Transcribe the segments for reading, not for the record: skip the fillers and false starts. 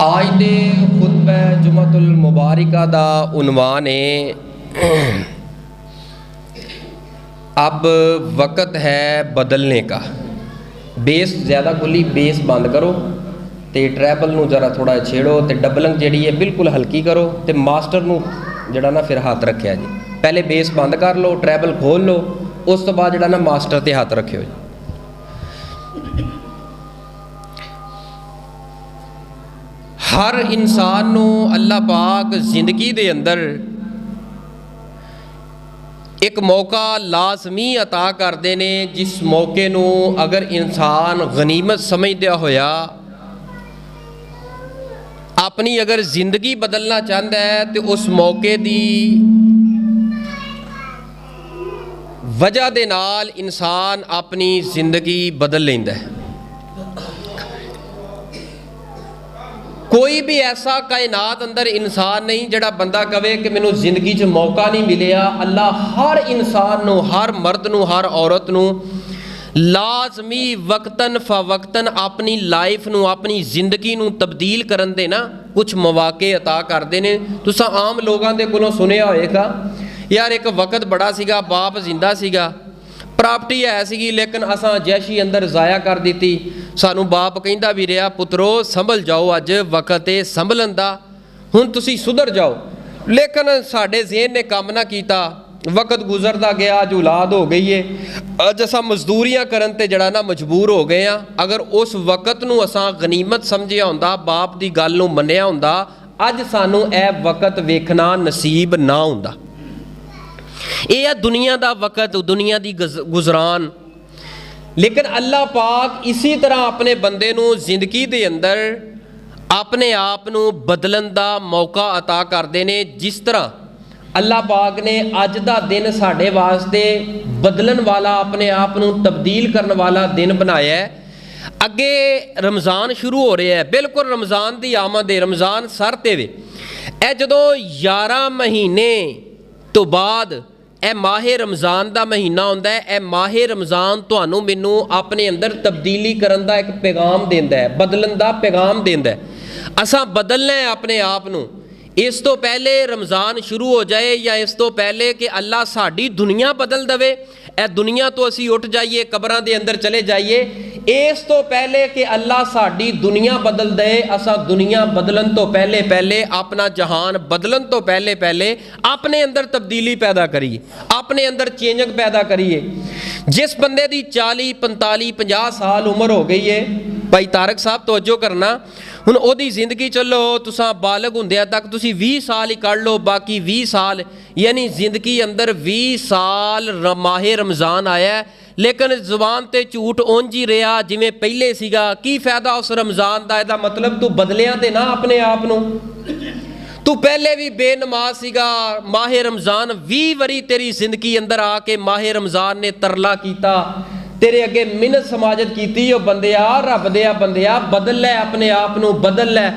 آج دے خطبہ جمعۃ المبارکہ دا عنوان ہے اب وقت ہے بدلنے کا۔ بیس زیادہ کھلی، بیس بند کرو تے ٹریبل نو ذرا تھوڑا چھیڑو تے ڈبلنگ جڑی ہے بالکل ہلکی کرو تے ماسٹر نو جڑا نا پھر ہاتھ رکھیا جی۔ پہلے بیس بند کر لو، ٹریبل کھول لو، اس تو بعد جڑا نا ماسٹر تے ہاتھ رکھیو جی۔ ہر انسان نو اللہ پاک زندگی دے اندر ایک موقع لازمی عطا کردے نے، جس موقع نو اگر انسان غنیمت سمجھدیا ہویا اپنی اگر زندگی بدلنا چاہتا ہے تو اس موقع دی وجہ دے نال انسان اپنی زندگی بدل لیندا ہے۔ کوئی بھی ایسا کائنات اندر انسان نہیں جڑا بندہ کہے کہ مینوں زندگی چ موقع نہیں ملیا۔ اللہ ہر انسان نو، ہر مرد نو، ہر عورت نو لازمی وقتاً فوقتاً اپنی لائف نو، اپنی زندگی نو تبدیل کرن دے نا کچھ مواقع عطا کردے نے۔ تساں عام لوگاں دے کولوں سنیا ہوئے گا یار ایک وقت بڑا سیگا، باپ زندہ سیگا، پراپرٹی ہے سیگی، لیکن اساں جیشی اندر ضائع کر دیتی۔ سانو باپ کہندا بھی رہا پترو سنبھل جاؤ، اج وقت ہے سنبھلن دا، ہن تسی سدھر جاؤ، لیکن ساڈے ذہن نے کام نہ کیتا، وقت گزردا گیا، اج اولاد ہو گئی ہے، اج اساں مزدوریاں کرن تے جڑا نا مجبور ہو گئے ہاں۔ اگر اس وقت نو اساں غنیمت سمجھیا ہوندا، باپ دی گل نو منیا ہوندا، اج سانو اے وقت ویکھنا نصیب نہ ہوندا۔ یہ ہے دنیا دا وقت، دنیا دی گزران۔ لیکن اللہ پاک اسی طرح اپنے بندے نو زندگی دے اندر اپنے آپ نو بدلن دا موقع عطا کردے نے۔ جس طرح اللہ پاک نے اج دا دن ساڈے واسطے بدلن والا، اپنے آپ نو تبدیل کرن والا دن بنایا ہے۔ اگے رمضان شروع ہو رہا ہے، بالکل رمضان دی آمد ہے، رمضان سر تے وے۔ اے جدوں 11 مہینے تو بعد اے ماہ رمضان دا مہینہ ہوندا ہے، اے ماہ رمضان تانوں مینوں اپنے اندر تبدیلی کرن دا ایک پیغام دیندا ہے، بدلن دا پیغام دیندا ہے۔ اساں بدلنا ہے اپنے آپ نو۔ اس تو پہلے رمضان شروع ہو جائے یا اس تو پہلے کہ اللہ ساڈی دنیا بدل دے، اے دنیا تو اسی اٹھ جائیے، قبراں دے اندر چلے جائیے، اس تو پہلے کہ اللہ ساڈی دنیا بدل دے، اساں دنیا بدلن تو پہلے اپنا جہان بدلن تو پہلے اپنے اندر تبدیلی پیدا کریے، اپنے اندر چینجنگ پیدا کریے۔ جس بندے دی 40 45 50 سال عمر ہو گئی ہے، بھائی طارق صاحب توجہ کرنا، ہن او دی زندگی چلو تساں بالغ ہوندیا تک تسی 20 سال ہی کر لو، باقی 20 سال یعنی زندگی اندر 20 سال ماہ رمضان آیا ہے، لیکن زبان تے جھوٹ اونج ہی رہا جویں پہلے سیگا۔ کی فائدہ اس رمضان دا؟ دا مطلب تو بدلیاں تے نہ اپنے آپ نو۔ تو پہلے بھی بے نماز سیگا، ماہ رمضان 20 وری تیری زندگی اندر آ کے ماہ رمضان نے ترلا کیتا، تیرے اگے منت سماجت کیتی، او بندیا رب دیا بندیا بدل لے اپنے آپ نو، بدل لے۔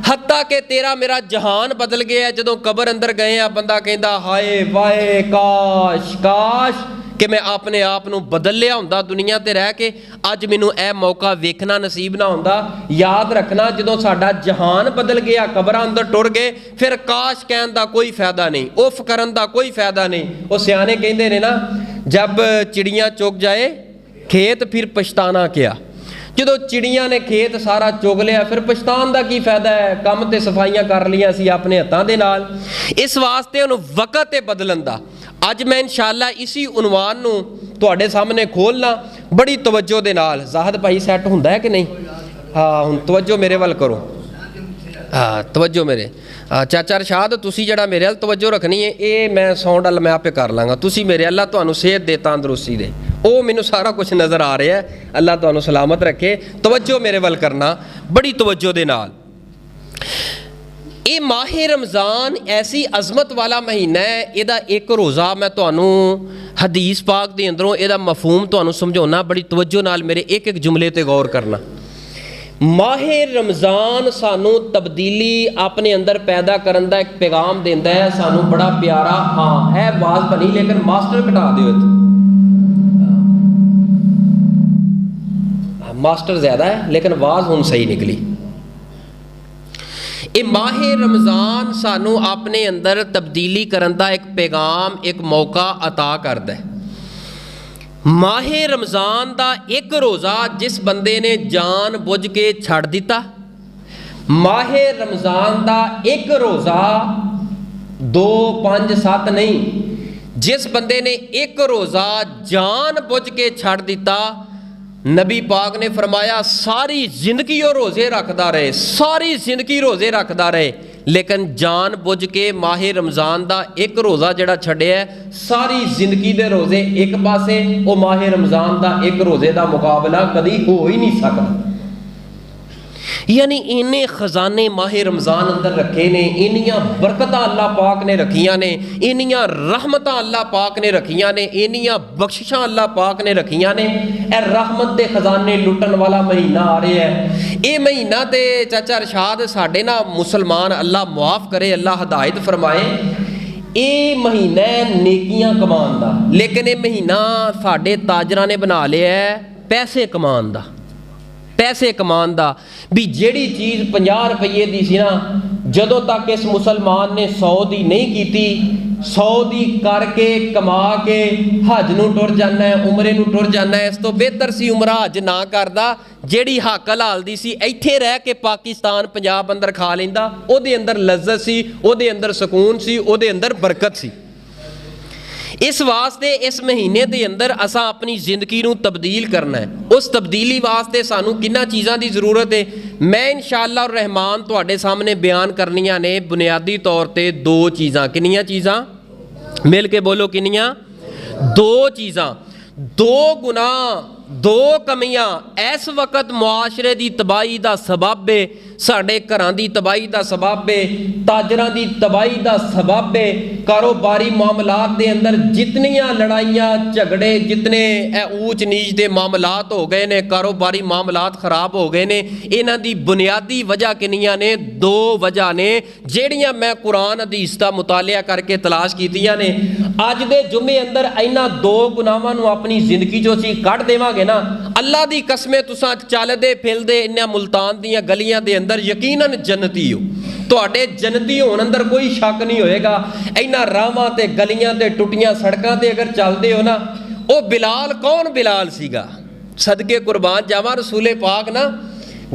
حتیٰ کہ تیرا میرا جہان بدل گیا ہے۔ جدوں قبر اندر گئے ہیں بندہ کہندا ہائے وائے کاش کہ میں اپنے آپ نو بدل لیا ہوندا دنیا تے رہ کے، اج مینوں اے موقع ویکھنا نصیب نہ ہوندا۔ یاد رکھنا جدوں ساڈا جہان بدل گیا، قبراں اندر ٹر گئے، پھر کاش کہن دا کوئی فائدہ نہیں، اف کرن دا کوئی فائدہ نہیں۔ وہ سیانے کہندے نے نا جب چڑیاں چگ جائے کھیت پھر پچھتانا کیا۔ جدو چڑیاں نے کھیت سارا چگ لیا پھر پچھتان دا کی فائدہ ہے، کم تے صفائیاں کر لیاں سی اپنے ہتھاں دے نال۔ اس واسطے انہوں وقت بدلن دا اج میں انشاءاللہ اسی عنوان نو تواڈے سامنے کھولنا بڑی توجہ دے نال۔ زاہد بھائی سیٹ ہوندا ہے کہ نہیں؟ ہاں ہن توجہ میرے ول کرو، ہاں توجہ میرے چاچا ارشاد تسی جڑا میرے ول توجہ رکھنی ہے، اے میں ساؤنڈ ال میں آپے کر لاں گا، تسی میرے اللہ تانوں صحت دے تندرستی دے، او مینوں سارا کچھ نظر آ رہا ہے، اللہ تانوں سلامت رکھے۔ توجہ میرے ول کرنا بڑی توجہ دے نال۔ اے ماہ رمضان ایسی عظمت والا مہینہ ہے، اے دا ایک روزہ میں تانوں حدیث پاک دے اندروں اے دا مفہوم تانوں سمجھاؤنا، بڑی توجہ نال میرے ایک ایک جملے تے غور کرنا۔ ماہ رمضان سانو تبدیلی اپنے اندر پیدا کرن دا ایک پیغام دیندا ہے، سانو بڑا پیارا۔ ہاں ہے واز بنی لیکن ماسٹر کٹا دیو، ماسٹر زیادہ ہے لیکن واز ہن صحیح نکلی۔ ਇਹ ਮਾਹੇ ਰਮਜ਼ਾਨ ਸਾਨੂੰ ਆਪਣੇ ਅੰਦਰ ਤਬਦੀਲੀ ਕਰਨ ਦਾ ਇੱਕ ਪੈਗਾਮ, ਇੱਕ ਮੌਕਾ ਅਤਾ ਕਰਦਾ ਹੈ। ਮਾਹੇ ਰਮਜ਼ਾਨ ਦਾ ਇੱਕ ਰੋਜ਼ਾ ਜਿਸ ਬੰਦੇ ਨੇ ਜਾਨ ਬੁੱਝ ਕੇ ਛੱਡ ਦਿੱਤਾ, ਮਾਹੇ ਰਮਜ਼ਾਨ ਦਾ ਇੱਕ ਰੋਜ਼ਾ 2, 5, 7 ਨਹੀਂ, ਜਿਸ ਬੰਦੇ ਨੇ ਇੱਕ ਰੋਜ਼ਾ ਜਾਨ ਬੁੱਝ ਕੇ ਛੱਡ ਦਿੱਤਾ, ਨਬੀ ਪਾਕ ਨੇ ਫਰਮਾਇਆ ਸਾਰੀ ਜ਼ਿੰਦਗੀ ਉਹ ਰੋਜ਼ੇ ਰੱਖਦਾ ਰਹੇ, ਸਾਰੀ ਜ਼ਿੰਦਗੀ ਰੋਜ਼ੇ ਰੱਖਦਾ ਰਹੇ, ਲੇਕਿਨ ਜਾਨ ਬੁੱਝ ਕੇ ਮਾਹੇ ਰਮਜ਼ਾਨ ਦਾ ਇੱਕ ਰੋਜ਼ਾ ਜਿਹੜਾ ਛੱਡਿਆ, ਸਾਰੀ ਜ਼ਿੰਦਗੀ ਦੇ ਰੋਜ਼ੇ ਇੱਕ ਪਾਸੇ, ਉਹ ਮਾਹੇ ਰਮਜ਼ਾਨ ਦਾ ਇੱਕ ਰੋਜ਼ੇ ਦਾ ਮੁਕਾਬਲਾ ਕਦੀ ਹੋ ਹੀ ਨਹੀਂ ਸਕਦਾ। ਯਾਨੀ ਇੰਨੇ ਖਜ਼ਾਨੇ ਮਾਹੇ ਰਮਜ਼ਾਨ ਅੰਦਰ ਰੱਖੇ ਨੇ, ਇੰਨੀਆਂ ਬਰਕਤਾਂ ਅੱਲਾਹ ਪਾਕ ਨੇ ਰੱਖੀਆਂ ਨੇ, ਇੰਨੀਆਂ ਰਹਿਮਤਾਂ ਅੱਲਾਹ ਪਾਕ ਨੇ ਰੱਖੀਆਂ ਨੇ, ਇੰਨੀਆਂ ਬਖਸ਼ਿਸ਼ਾਂ ਅੱਲਾਹ ਪਾਕ ਨੇ ਰੱਖੀਆਂ ਨੇ। ਇਹ ਰਹਿਮਤ ਦੇ ਖਜ਼ਾਨੇ ਲੁੱਟਣ ਵਾਲਾ ਮਹੀਨਾ ਆ ਰਿਹਾ ਹੈ। ਇਹ ਮਹੀਨਾ ਤੇ ਚਾਚਾ ਰਸ਼ਾਦ ਸਾਡੇ ਨਾ ਮੁਸਲਮਾਨ, ਅੱਲਾਹ ਮੁਆਫ ਕਰੇ, ਅੱਲਾਹ ਹਦਾਇਤ ਫਰਮਾਏ, ਇਹ ਮਹੀਨਾ ਨੇਕੀਆਂ ਕਮਾਉਣ ਦਾ, ਲੇਕਿਨ ਇਹ ਮਹੀਨਾ ਸਾਡੇ ਤਾਜਰਾਂ ਨੇ ਬਣਾ ਲਿਆ ਪੈਸੇ ਕਮਾਉਣ ਦਾ, ਪੈਸੇ ਕਮਾਉਣ ਦਾ। ਵੀ ਜਿਹੜੀ ਚੀਜ਼ 50 ਰੁਪਏ ਦੀ ਸੀ ਨਾ, ਜਦੋਂ ਤੱਕ ਇਸ ਮੁਸਲਮਾਨ ਨੇ 100 ਦੀ ਨਹੀਂ ਕੀਤੀ, 100 ਦੀ ਕਰਕੇ ਕਮਾ ਕੇ ਹਜ ਨੂੰ ਟੁਰ ਜਾਣਾ ਹੈ, ਉਮਰੇ ਨੂੰ ਟੁਰ ਜਾਣਾ ਹੈ। ਇਸ ਤੋਂ ਬਿਹਤਰ ਸੀ ਉਮਰਾ ਹਜ ਨਾ ਕਰਦਾ, ਜਿਹੜੀ ਹੱਕ ਹਲਾਲ ਦੀ ਸੀ ਇੱਥੇ ਰਹਿ ਕੇ ਪਾਕਿਸਤਾਨ ਪੰਜਾਬ ਅੰਦਰ ਖਾ ਲੈਂਦਾ। ਉਹਦੇ ਅੰਦਰ ਲਜ਼ਤ ਸੀ, ਉਹਦੇ ਅੰਦਰ ਸਕੂਨ ਸੀ, ਉਹਦੇ ਅੰਦਰ ਬਰਕਤ ਸੀ। ਇਸ ਵਾਸਤੇ ਇਸ ਮਹੀਨੇ ਦੇ ਅੰਦਰ ਅਸਾਂ ਆਪਣੀ ਜ਼ਿੰਦਗੀ ਨੂੰ ਤਬਦੀਲ ਕਰਨਾ ਹੈ। ਉਸ ਤਬਦੀਲੀ ਵਾਸਤੇ ਸਾਨੂੰ ਕਿੰਨਾ ਚੀਜ਼ਾਂ ਦੀ ਜ਼ਰੂਰਤ ਹੈ, ਮੈਂ ਇਨਸ਼ਾਅੱਲਾਹ ਰਹਿਮਾਨ ਤੁਹਾਡੇ ਸਾਹਮਣੇ ਬਿਆਨ ਕਰਨੀਆਂ ਨੇ। ਬੁਨਿਆਦੀ ਤੌਰ ਤੇ 2 ਚੀਜ਼ਾਂ। ਕਿੰਨੀਆਂ ਚੀਜ਼ਾਂ? ਮਿਲ ਕੇ ਬੋਲੋ, ਕਿੰਨੀਆਂ? 2 ਚੀਜ਼ਾਂ। 2 ਗੁਨਾਹ, 2 ਕਮੀਆਂ ਇਸ ਵਕਤ ਮੁਆਸ਼ਰੇ ਦੀ ਤਬਾਹੀ ਦਾ ਸਬਬ ਹੈ, ਸਾਡੇ ਘਰਾਂ ਦੀ ਤਬਾਹੀ ਦਾ ਸਬਬ ਹੈ, ਤਾਜਰਾਂ ਦੀ ਤਬਾਹੀ ਦਾ ਸਬਬ ਹੈ। ਕਾਰੋਬਾਰੀ ਮਾਮਲਾਤ ਦੇ ਅੰਦਰ ਜਿਤਨੀਆਂ ਲੜਾਈਆਂ ਝਗੜੇ, ਜਿਤਨੇ ਇਹ ਊਚ ਨੀਚ ਦੇ ਮਾਮਲਾਤ ਹੋ ਗਏ ਨੇ, ਕਾਰੋਬਾਰੀ ਮਾਮਲਾਤ ਖਰਾਬ ਹੋ ਗਏ ਨੇ, ਇਹਨਾਂ ਦੀ ਬੁਨਿਆਦੀ ਵਜ੍ਹਾ ਕਿੰਨੀਆਂ ਨੇ? 2 ਵਜ੍ਹਾ ਨੇ, ਜਿਹੜੀਆਂ ਮੈਂ ਕੁਰਾਨ ਹਦੀਸ ਦਾ ਮੁਤਾਲਿਆ ਕਰਕੇ ਤਲਾਸ਼ ਕੀਤੀਆਂ ਨੇ। ਅੱਜ ਦੇ ਜੁਮੇ ਅੰਦਰ ਇਹਨਾਂ 2 ਗੁਨਾਹਾਂ ਨੂੰ ਆਪਣੀ ਜ਼ਿੰਦਗੀ 'ਚੋਂ ਅਸੀਂ ਕੱਢ ਦੇਵਾਂਗੇ ਨਾ, ਅੱਲਾਹ ਦੀ ਕਸਮੇ ਤੁਸਾਂ ਚੱਲਦੇ ਫਿਰਦੇ ਇਹਨਾਂ ਮੁਲਤਾਨ ਦੀਆਂ ਗਲੀਆਂ ਦੇ ਅੰਦਰ ਯਕੀਨਨ ਜੰਨਤੀ ਹੋ। ਤੁਹਾਡੇ ਜੰਨਤੀ ਹੋਣ ਅੰਦਰ ਕੋਈ ਸ਼ੱਕ ਨਹੀਂ ਹੋਏਗਾ। ਇਹਨਾਂ ਰਾਹਾਂ ਤੇ ਗਲੀਆਂ ਤੇ ਟੁੱਟੀਆਂ ਸੜਕਾਂ ਤੇ ਅਗਰ ਚੱਲਦੇ ਹੋ ਨਾ, ਉਹ ਬਿਲਾਲ ਕੌਣ ਬਿਲਾਲ ਸੀਗਾ? ਸਦਕੇ ਕੁਰਬਾਨ ਜਾਵਾਂ, ਰਸੂਲੇ ਪਾਕ ਨਾ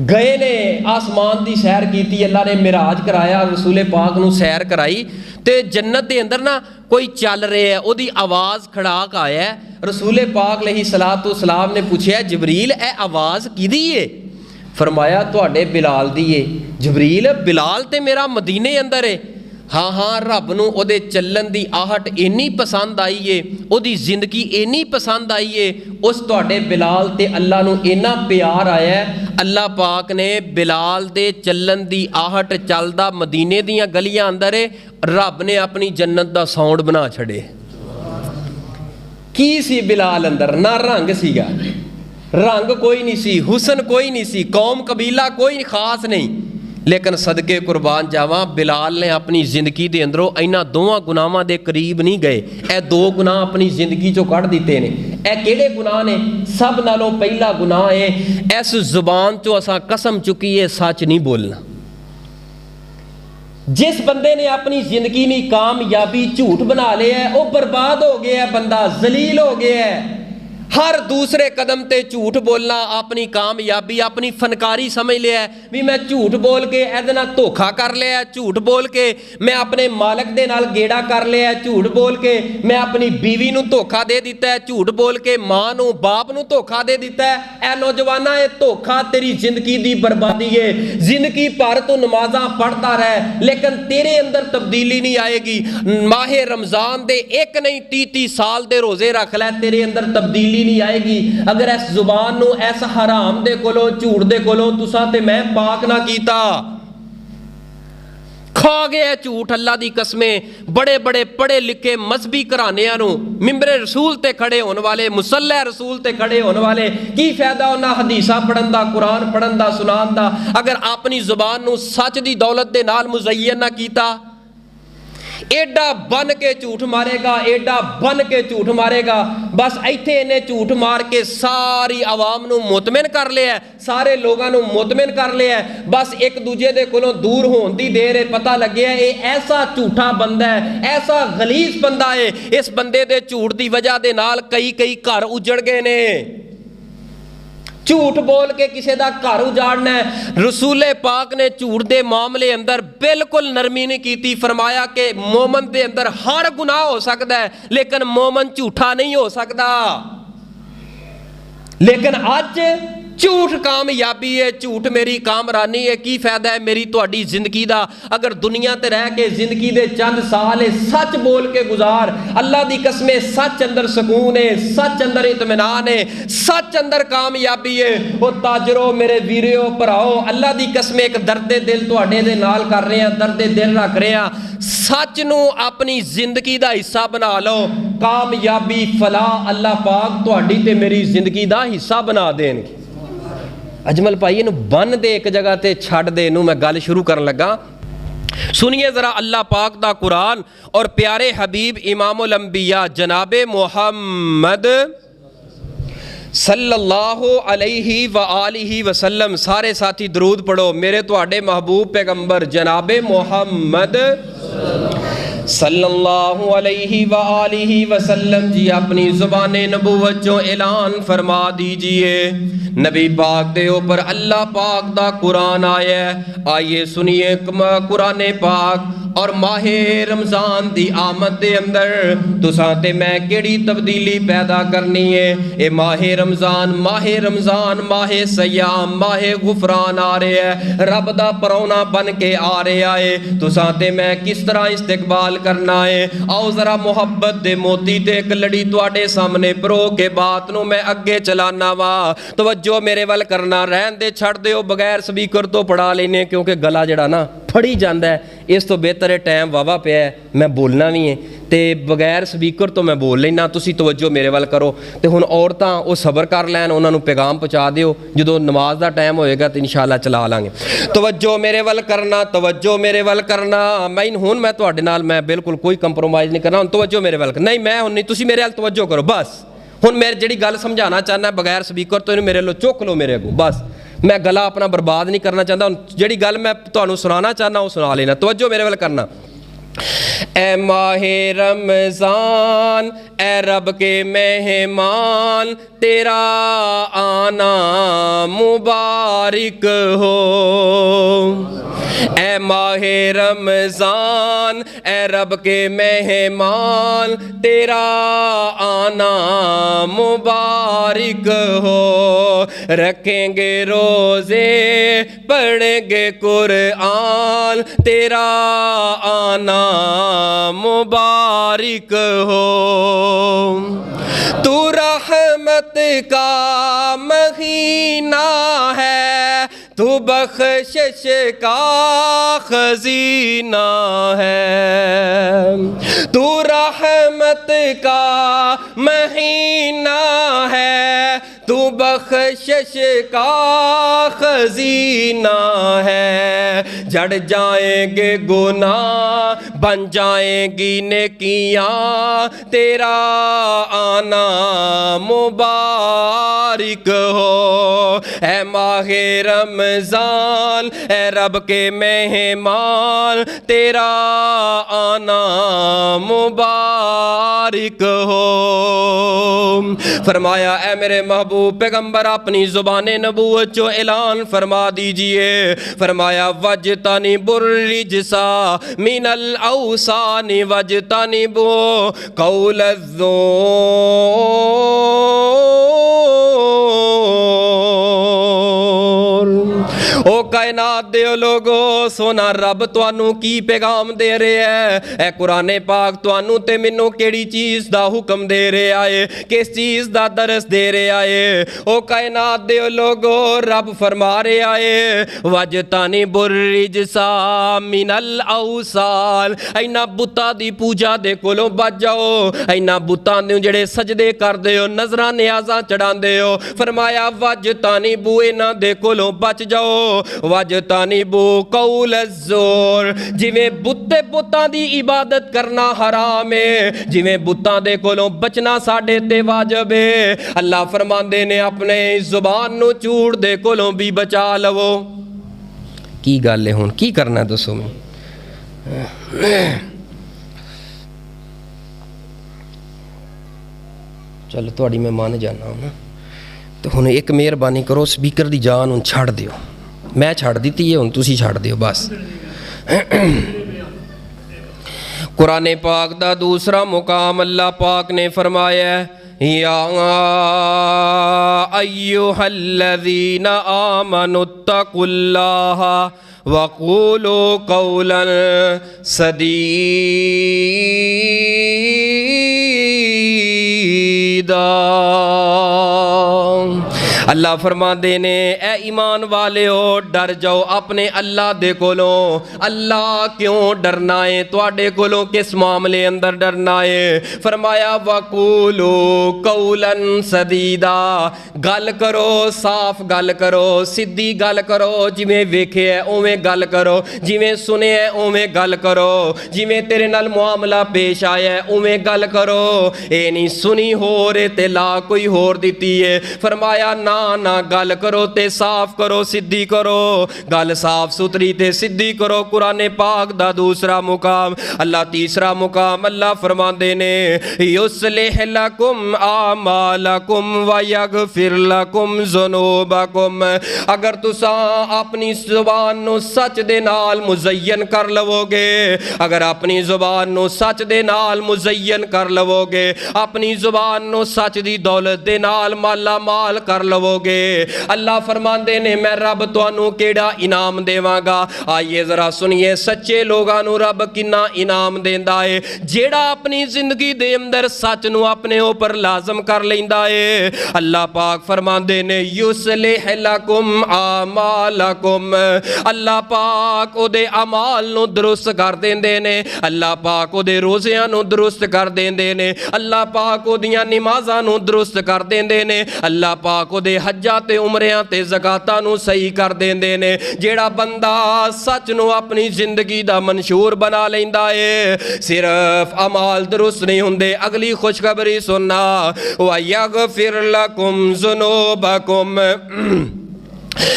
ਗਏ ਨੇ, ਆਸਮਾਨ ਦੀ ਸੈਰ ਕੀਤੀ, ਅੱਲਾ ਨੇ ਮਿਰਾਜ ਕਰਾਇਆ, ਰਸੂਲੇ ਪਾਕ ਨੂੰ ਸੈਰ ਕਰਾਈ, ਤੇ ਜੰਨਤ ਦੇ ਅੰਦਰ ਨਾ ਕੋਈ ਚੱਲ ਰਿਹਾ ਹੈ, ਉਹਦੀ ਆਵਾਜ਼ ਖੜਾਕ ਆਇਆ। ਰਸੂਲੇ ਪਾਕ अलैहिस्सलातु वस्सलाम ने पूछा, जबरील ਇਹ ਆਵਾਜ਼ ਕਿਹਦੀ ਏ? फरमाया ਤੁਹਾਡੇ बिलाल दी है। जबरील बिलाल ते मेरा मदीने अंदर है। हाँ हाँ, रब नूं ਉਹਦੇ ਚੱਲਣ ਦੀ ਆਹਟ ਇੰਨੀ ਪਸੰਦ ਆਈ ਏ, ਉਹਦੀ ਜ਼ਿੰਦਗੀ ਇੰਨੀ ਪਸੰਦ ਆਈ ਏ, ਉਸ ਤੁਹਾਡੇ ਬਿਲਾਲ ਤੇ ਅੱਲਾ ਨੂੰ ਇੰਨਾ ਪਿਆਰ ਆਇਆ, ਅੱਲਾ ਪਾਕ ਨੇ ਬਿਲਾਲ ਦੇ ਚੱਲਣ ਦੀ ਆਹਟ ਚੱਲਦਾ ਮਦੀਨੇ ਦੀਆਂ ਗਲੀਆਂ ਅੰਦਰ ਏ, ਰੱਬ ਨੇ ਆਪਣੀ ਜੰਨਤ ਦਾ ਸਾਊਂਡ ਬਣਾ ਛੱਡੇ। ਕੀ ਸੀ ਬਿਲਾਲ ਅੰਦਰ? ਨਾ ਰੰਗ ਸੀਗਾ, रंग कोई नहीं सी, हुसन कोई नहीं सी, कौम कबीला कोई खास नहीं, लेकिन सदके कुरबान जावा बिलाल ने अपनी जिंदगी के अंदरों इन्हां 2 गुनाहां दे करीब नहीं गए। ए 2 गुनाह अपनी जिंदगी चों कढ़ दिते ने। ए किहड़े गुनाह ने? सब नालों पहला गुनाह है, इस जुबान चों असां कसम चुकी है सच नहीं बोलना। जिस बंदे ने अपनी जिंदगी में कामयाबी झूठ बना लिया है, वह बर्बाद हो गया है, बंदा जलील हो गया है। हर दूसरे कदम ते झूठ बोलना अपनी कामयाबी, अपनी फनकारी समझ लिया है भी मैं झूठ बोल के ਇਹਦੇ ਨਾਲ ਧੋਖਾ ਕਰ ਲਿਆ, ਝੂਠ बोल के मैं अपने मालक ਦੇ ਨਾਲ ਗੇੜਾ ਕਰ ਲਿਆ, ਝੂਠ बोल के मैं अपनी बीवी ਨੂੰ ਧੋਖਾ ਦੇ ਦਿੱਤਾ ਹੈ, ਝੂਠ बोल के ਮਾਂ ਨੂੰ ਬਾਪ ਨੂੰ ਧੋਖਾ ਦੇ ਦਿੱਤਾ ਹੈ। ਇਹ ਨੌਜਵਾਨਾ, ਇਹ ਧੋਖਾ ਤੇਰੀ ਜ਼ਿੰਦਗੀ ਦੀ ਬਰਬਾਦੀ ਹੈ। ਜ਼ਿੰਦਗੀ ਭਰ ਤੂੰ ਨਮਾਜ਼ਾਂ ਪੜ੍ਹਦਾ ਰਹਿ, ਲੇਕਿਨ ਤੇਰੇ ਅੰਦਰ ਤਬਦੀਲੀ ਨਹੀਂ ਆਏਗੀ। ਮਾਹੇ रमज़ान ਦੇ ਇੱਕ ਨਹੀਂ 30 ਸਾਲ ਦੇ ਰੋਜ਼ੇ ਰੱਖ ਲੈ, ਤੇਰੇ ਅੰਦਰ ਤਬਦੀਲੀ नहीं आएगी। अगर इस जुबान नूं इस हराम दे कोलों झूठ दे कोलों तुसां ते मैं पाक ना कीता, खा गया झूठ अल्लाह दी कसमें। बड़े बड़े पढ़े लिखे मजहबी घरानियां नूं मिंबरे रसूल ते खड़े होने वाले, मुसल्ले रसूल ते खड़े होने वाले, की फायदा उन्हां हदीसां पढ़न दा, कुरान पढ़न दा, सुनान दा, अगर अपनी जुबान नूं सच दी दौलत दे नाल मुज़य्यन ना कीता। एडा बन के झूठ मारेगा, एडा बन के झूठ मारेगा। बस इत्थे इन्हें झूठ मार के सारी आवाम नूं मुतमिन कर लिया, सारे लोगों नूं मुतमिन कर लिया। बस एक दूजे दे कोलों दूर होने दी देर है, पता लगे ये ऐसा झूठा बंदा है, ऐसा गलीज बंदा है। इस बंदे दे झूठ दी वजह दे नाल कई कई घर उजड़ गए ने। झूठ बोल के किसी का घर उजाड़ना है। रसूले पाक ने झूठ के मामले अंदर बिल्कुल नरमी नहीं की। फरमाया कि मोमन के अंदर हर गुनाह हो सकता है लेकिन मोमन झूठा नहीं हो सकता। लेकिन अज झूठ कामयाबी है, झूठ मेरी कामरानी है। की फायदा है मेरी तुहाडी जिंदगी का अगर दुनिया ते रह के जिंदगी दे चंद साल है सच बोल के गुजार। अल्लाह दी कसमें सच अंदर सुकून है, सच अंदर इत्मीनान है, सच अंदर कामयाबी है। वो ताजरो मेरे वीरो भराओ, अल्लाह दी कसमें एक दर्दे दिल तुहाडे दे नाल कर रहे हैं, दर्दे दिल रख रहे हैं। सच नूं अपनी जिंदगी का हिस्सा बना लो, कामयाबी फलाह अल्लाह पाक तुहाडी ते मेरी जिंदगी का हिस्सा बना देणगे। अजमल भाई इनू बन दे एक जगह ते छड़ दे, इनू मैं गल शुरू करन लगा। सुनिए ज़रा अल्लाह पाक दा कुरान और प्यारे हबीब इमामुल अंबिया जनाबे मोहम्मद सल्लल्लाहु अलैहि व आलिहि वसल्लम। सारे साथी दरूद पढ़ो मेरे तुहाडे महबूब पैगंबर जनाबे मोहम्मद सल्लल्लाहु अलैहि व आलिहि वसल्लम जी अपनी ज़ुबाने नबूवत जो ऐलान फरमा दीजिए। नबी पाक दे ऊपर अल्लाह पाक दा कुरान आया है। आइए सुनिए कुरान पाक और माहे रमज़ान दी आमद दे अंदर तुसां ते मैं केड़ी तब्दीली पैदा करनी है। ए माहे रमज़ान माहे सयाम माहे गुफरान आ रहा है, रब दा परौना बन के आ रहा है। तुसां ते मैं किस तरह इस्तिकबाल करना है। आओ जरा मुहब्बत दे मोती ते एक लड़ी तुहाडे सामने परो के बात नूं मैं अगे चलाना वा। तवज्जो मेरे वल करना, रहन दे छड़ दिओ, बगैर स्पीकर तो पढ़ा लेने क्योंकि गला जड़ा ना फड़ी जाता है। इस तो बेहतर है टाइम वावा पिया है, मैं बोलना भी है तो बगैर स्पीकर तो मैं बोल लेना। तुसी तवज्जो मेरे वल करो। तो हुण औरतां वो सबर कर लैन, उन्होंने पैगाम पहुँचा दिओ, जो नमाज का टाइम होएगा तो इंशाअल्लाह चला लांगे। तवज्जो मेरे वल करना, तवज्जो मेरे वल करना। मैं हुण मैं तुहाडे नाल मैं बिल्कुल कोई कंप्रोमाइज़ नहीं करना। हुण तवज्जो मेरे वल नहीं, मैं हुण नहीं, तुसी मेरे वल तवज्जो करो बस। हुण मैं जिहड़ी गल समझाना चाहना बगैर स्पीकर तो इहनूं मेरे लो चुक लो मेरे अगों बस। मैं गला अपना बर्बाद नहीं करना चाहता। जिहड़ी गल मैं तुहानूं सुनाना चाहना वो सुना लेना। तवज्जो मेरे वल करना। ए माहे रमज़ान ए रब के मेहमान तेरा आना मुबारक हो। ए माहे रमज़ान ए रब के मेहमान तेरा आना मुबारक हो। रखेंगे रोज़े पढ़ेंगे कुरान तेरा आना मुबारक हो। तू रहमत का महीना है, तू बख्शिश का खजीना है। तू रहमत का महीना है, तू बख्शिश का खजीना है। झड़ जाएंगे गुनाह बन जाएंगी नेकियां तेरा आना मुबारक हो। ए माहे रमज़ान ए रब के मेहमान तेरा आना मुबारक हो। फरमाया ए मेरे महबूब पैगंबर अपनी ज़ुबाने नबूवत जो ऐलान फरमा दीजिए। फरमाया वजतनी बुर्रिजसा मिनल औसानी वजतनी बो कौल ओ कायनात दे लोगो सोना रब तुहानू की पैगाम दे रहे है। ए कुराने पाक तुहानू ते मैनू केड़ी चीज़ दा हुक्म दे रहा है, किस चीज़ दा दरस दे रहा है। ओ कायनात दे लोगो रब फरमा रहा है वजतानी बुर्रिजसा मिनल औसाल। इन्हां बुतां दी पूजा दे कोलों बच जाओ, इन्हां बुतां नूं जेड़े सजदे करदे हो नजरां नियाज़ां चढ़ांदे हो। फरमाया वजतानी बू इन्हां दे कोलों बच जाओ। वजतनिबू कौल ज़ोर। जिवें बुत्ते बुत्तां दी इबादत करना हराम है, जिवें बुत्तां दे कोलों बचना साडे ते वाजिब है। अल्लाह फरमांदे ने अपने जुबान नूं झूठ दे कोलों भी बचा लवो। की गल है हुण की करना दसो मैं? चलो तुहाडी मैं मान जाना हूँ ना, तो हुण एक मेहरबानी करो स्पीकर दी जान हुण छड्ड दिओ। मैं छड्ड दित्ती है, हुण तुसीं छड्ड दिओ बस। कुरान पाक दा दूसरा मुकाम अल्लाह पाक ने फरमाया या अय्युहल्लज़ीना आमनुत्तकुल्लाह वक़ूलू कौलन सदीदा। अल्लाह फरमाते ने ए ईमान वाले हो डर जाओ अपने अल्लाह दे कोलों। अल्लाह क्यों डरना है? तुहाडे कोलों किस मामले अंदर डरना है? फरमाया वक़ूलू कौलन सदीदा, गल करो साफ गल करो, सीधी गल करो, जिवें वेखे है उवें गल करो, जिवें सुने है उवें गल करो, जिवें तेरे नाल मुआमला पेश आया है उवें गल करो। ये नहीं सुनी होर ते ला कोई होर दिती है। फरमाया ना ना गल करो ते साफ करो, सीधी करो, गल साफ सुथरी ते सीधी करो। कुरान पाक दा दूसरा मुकाम अल्लाह, तीसरा मुकाम अल्लाह फरमांदे ने युस्लिह लकुम आमालकुम व यगफिर लकुम ज़ुनूबकुम। अगर तुसा अपनी जुबान नूं सच दे नाल मुज़य्यन कर लवोगे, अगर अपनी जुबान नूं सच दे नाल मुज़य्यन कर लवोगे, अपनी जुबान नूं सच दी दौलत दे नाल माला माल कर लवोगे, अल्लाह फरमांदे ने मैं रब तुहानू केड़ा इनाम देवांगा। आइए जरा सुनिए सच्चे लोगां नू रब किन्ना इनाम देंदा है। जेड़ा अपनी जिंदगी दे अंदर सच नू अपने ऊपर लाजम कर लैंदा है, अल्लाह पाक फरमांदे ने युस्लिह लकुम आमालकुम। अल्लाह पाक ओदे अमाल नू दुरुस्त कर देंदे ने, अल्लाह पाक ओदे रोज़ियां नू दुरुस्त कर देंदे ने, अल्लाह पाक ओदियां नमाज़ां नू दुरुस्त कर देंदे ने, अल्लाह पाक ओदे हज्जां ते उमरियां ते ज़कातां नू सही कर देंदे ने। जेड़ा बंदा सच नू अपनी जिंदगी दा मंशूर बना लैंदा है, सिर्फ अमाल दुरुस्त नहीं हुंदे। अगली खुशखबरी सुनना व यगफिर लकुम ज़ुनूबकुम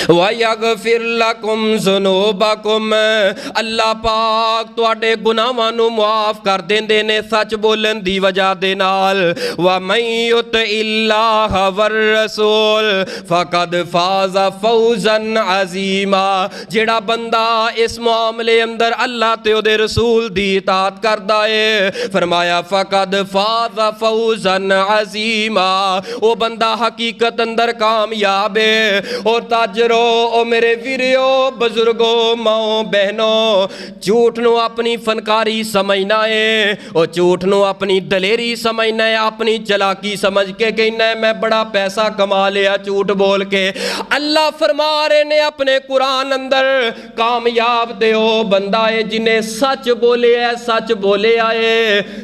वयगफिर लकुम ज़ुनूबकुम। अल्लाह पाक तुहाडे गुनाहां नू मुआफ कर देंदे ने सच बोलन दी वजह दे नाल। व मन युतिइल्लाह वर रसूल फ़क़द फ़ाज़ फ़ौज़न अज़ीमा। जेड़ा बंदा इस मामले अंदर अल्लाह ते ओदे रसूल दी इताअत करदा है, फरमाया फ़क़द फ़ाज़ फ़ौज़न अज़ीमा, ओ बंदा हकीकत अंदर कामयाब है। और ताजरो ओ मेरे वीरियो बुजुर्गो माओ बहनों, झूठ नू अपनी फनकारी समझना है, और झूठ नू अपनी दलेरी समझना है, अपनी चलाकी समझ के कहना है मैं बड़ा पैसा कमा लिया झूठ बोल के। अल्लाह फरमा रहे ने अपने कुरान अंदर कामयाब ते ओ बंदा है जिन्हें सच बोले है, सच बोले आए।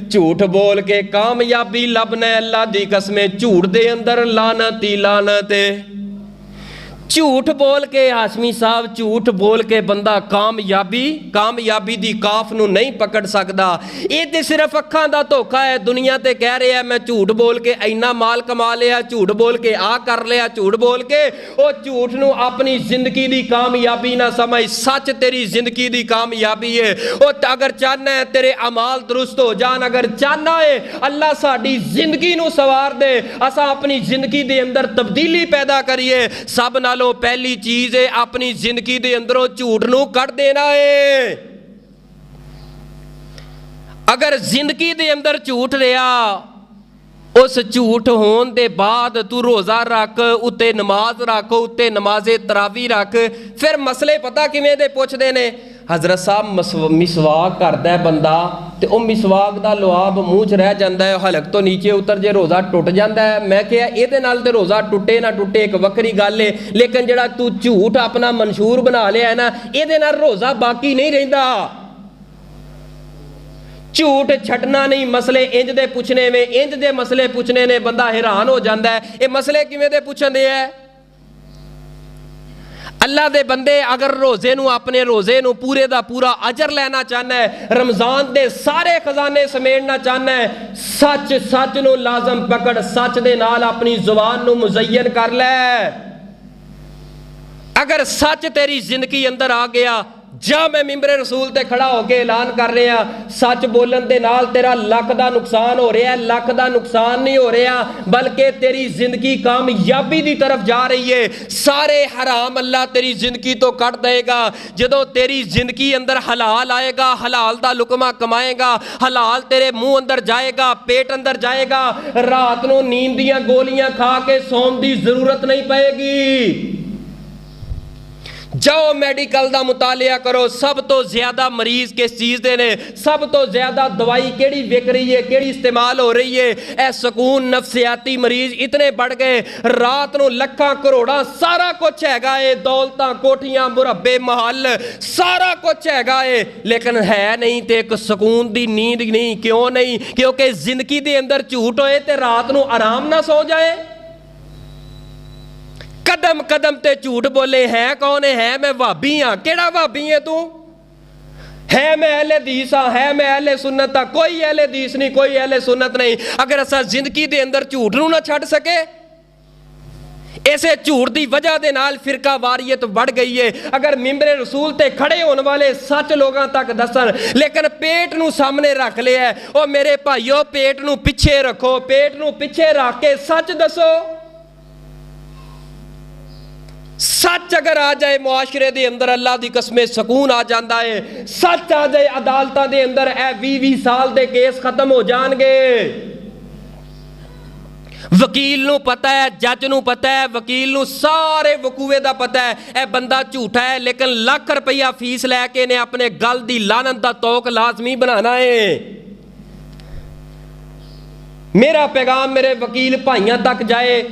झूठ बोल के कामयाबी लभना है, अल्लाह दी कसमें झूठ दे अंदर लानत ही लानत है। झूठ बोल के हाशमी साहब, झूठ बोल के बंदा कामयाबी दी काफ नू नहीं पकड़ सकता। ये तो सिर्फ अखां दा धोखा है। दुनिया ते कह रहे हैं मैं झूठ बोल के इन्ना माल कमा लिया, झूठ बोल के आ कर लिया, झूठ बोल के ओ झूठ नू अपनी जिंदगी दी कामयाबी ना समझ। सच तेरी जिंदगी दी कामयाबी है। ओ अगर चाहना है तेरे अमाल दुरुस्त हो जान, अगर चाहना है अल्लाह साडी जिंदगी नू सवार दे, असा अपनी जिंदगी दे अंदर तब्दीली पैदा करिए, सब नालों पहली चीज है अपनी जिंदगी दे अंदरों झूठ नू कट देना है। अगर जिंदगी दे अंदर झूठ रहा, उस झूठ होने दे बाद तू रोज़ा रख, उत्ते नमाज रख, उत्ते नमाजे तरावी रख, फिर मसले पता किवें दे पुछदे ने। हजरत साहब मिसवाक करता है बंदा तो वह मिसवाक का लुआब मूँह च रह जाता है, हलक तो नीचे उतर जे रोज़ा टुट जाता है। मैं क्या ये नाल ते रोज़ा टुटे ना टुटे एक वक्री गल है, लेकिन जिहड़ा तू झूठ अपना मंशूर बना लिया है ना, ये नाल रोज़ा बाकी नहीं रहिंदा। झूठ छड्डना नहीं, मसले इंज दे पुछने में, इंज दे मसले पुछने ने, बंदा हैरान हो जाता है ये मसले किवें दे पुछण दे है। اللہ دے بندے اگر روزے نو اپنے روزے نو پورے دا پورا اجر لینا چاہنا ہے, رمضان دے سارے خزانے سمیٹنا چاہنا ہے, سچ سچ نو لازم پکڑ, سچ دے نال اپنی زبان نو مزین کر لے. اگر سچ تیری زندگی اندر آ گیا, جا میں ممبر رسول تے کھڑا ہو کے اعلان کر رہا, سچ بولن دے نال تیرا لاکھ دا نقصان ہو رہا ہے, لاکھ دا نقصان نہیں ہو رہا, بلکہ تیری زندگی کامیابی دی طرف جا رہی ہے. سارے حرام اللہ تیری زندگی تو کٹ دے گا. جدو تیری زندگی اندر حلال آئے گا, حلال دا لقمہ کمائے گا, حلال تیرے منہ اندر جائے گا, پیٹ اندر جائے گا, رات نو نیند دیاں گولیاں کھا کے سون دی ضرورت نہیں پائے گی. جاؤ میڈیکل دا مطالعہ کرو, سب تو زیادہ مریض کس چیز دے نے, سب تو زیادہ دوائی کیڑی وک رہی ہے, کیڑی استعمال ہو رہی ہے. اے سکون نفسیاتی مریض اتنے بڑھ گئے, رات نو لکھاں کروڑاں سارا کچھ ہے گا ہے, دولتاں کوٹھیاں مربے محل سارا کچھ ہے گا ہے, لیکن ہے نہیں تے ایک سکون دی نیند نہیں. کیوں نہیں؟ کیونکہ زندگی دے اندر جھوٹ ہوئے تے رات نو آرام نہ سو جائے. قدم قدم تے جھوٹ بولے, ہے کون ہے؟ میں وہابی ہاں. کیڑا وہابی ہے تو؟ ہے میں اہل حدیث ہاں, ہے میں اہل سنت ہاں. کوئی اہل حدیث نہیں, کوئی اہل سنت نہیں. اگر اسا زندگی دے اندر جھوٹ نو نہ چھڈ سکے, ایسے جھوٹ دی وجہ دے نال فرقہ واریت بڑھ گئی ہے. اگر ممبر رسول تے کھڑے ہونے والے سچ لوگاں تک دسن, لیکن پیٹ نو سامنے رکھ لیا ہے. او میرے بھائیو, پیٹ نو پیچھے رکھو, پیٹ نو پیچھے رکھ کے سچ دسو. سچ اگر آ جائے معاشرے دے اندر, اللہ دی قسم سکون آ جاندہ ہے. سچ آ جائے عدالتاں دے اندر, اے 20 سال دے کیس ختم ہو جان گے. وکیل نو پتہ ہے, جج نو پتہ ہے, وکیل نو سارے وقوعے دا پتہ ہے, اے بندہ جھوٹا ہے, لیکن لاکھ روپیہ فیس لے کے نے اپنے گل دی لعنت دا توق لازمی بنانا ہے. میرا پیغام میرے وکیل بھائیاں تک جائے,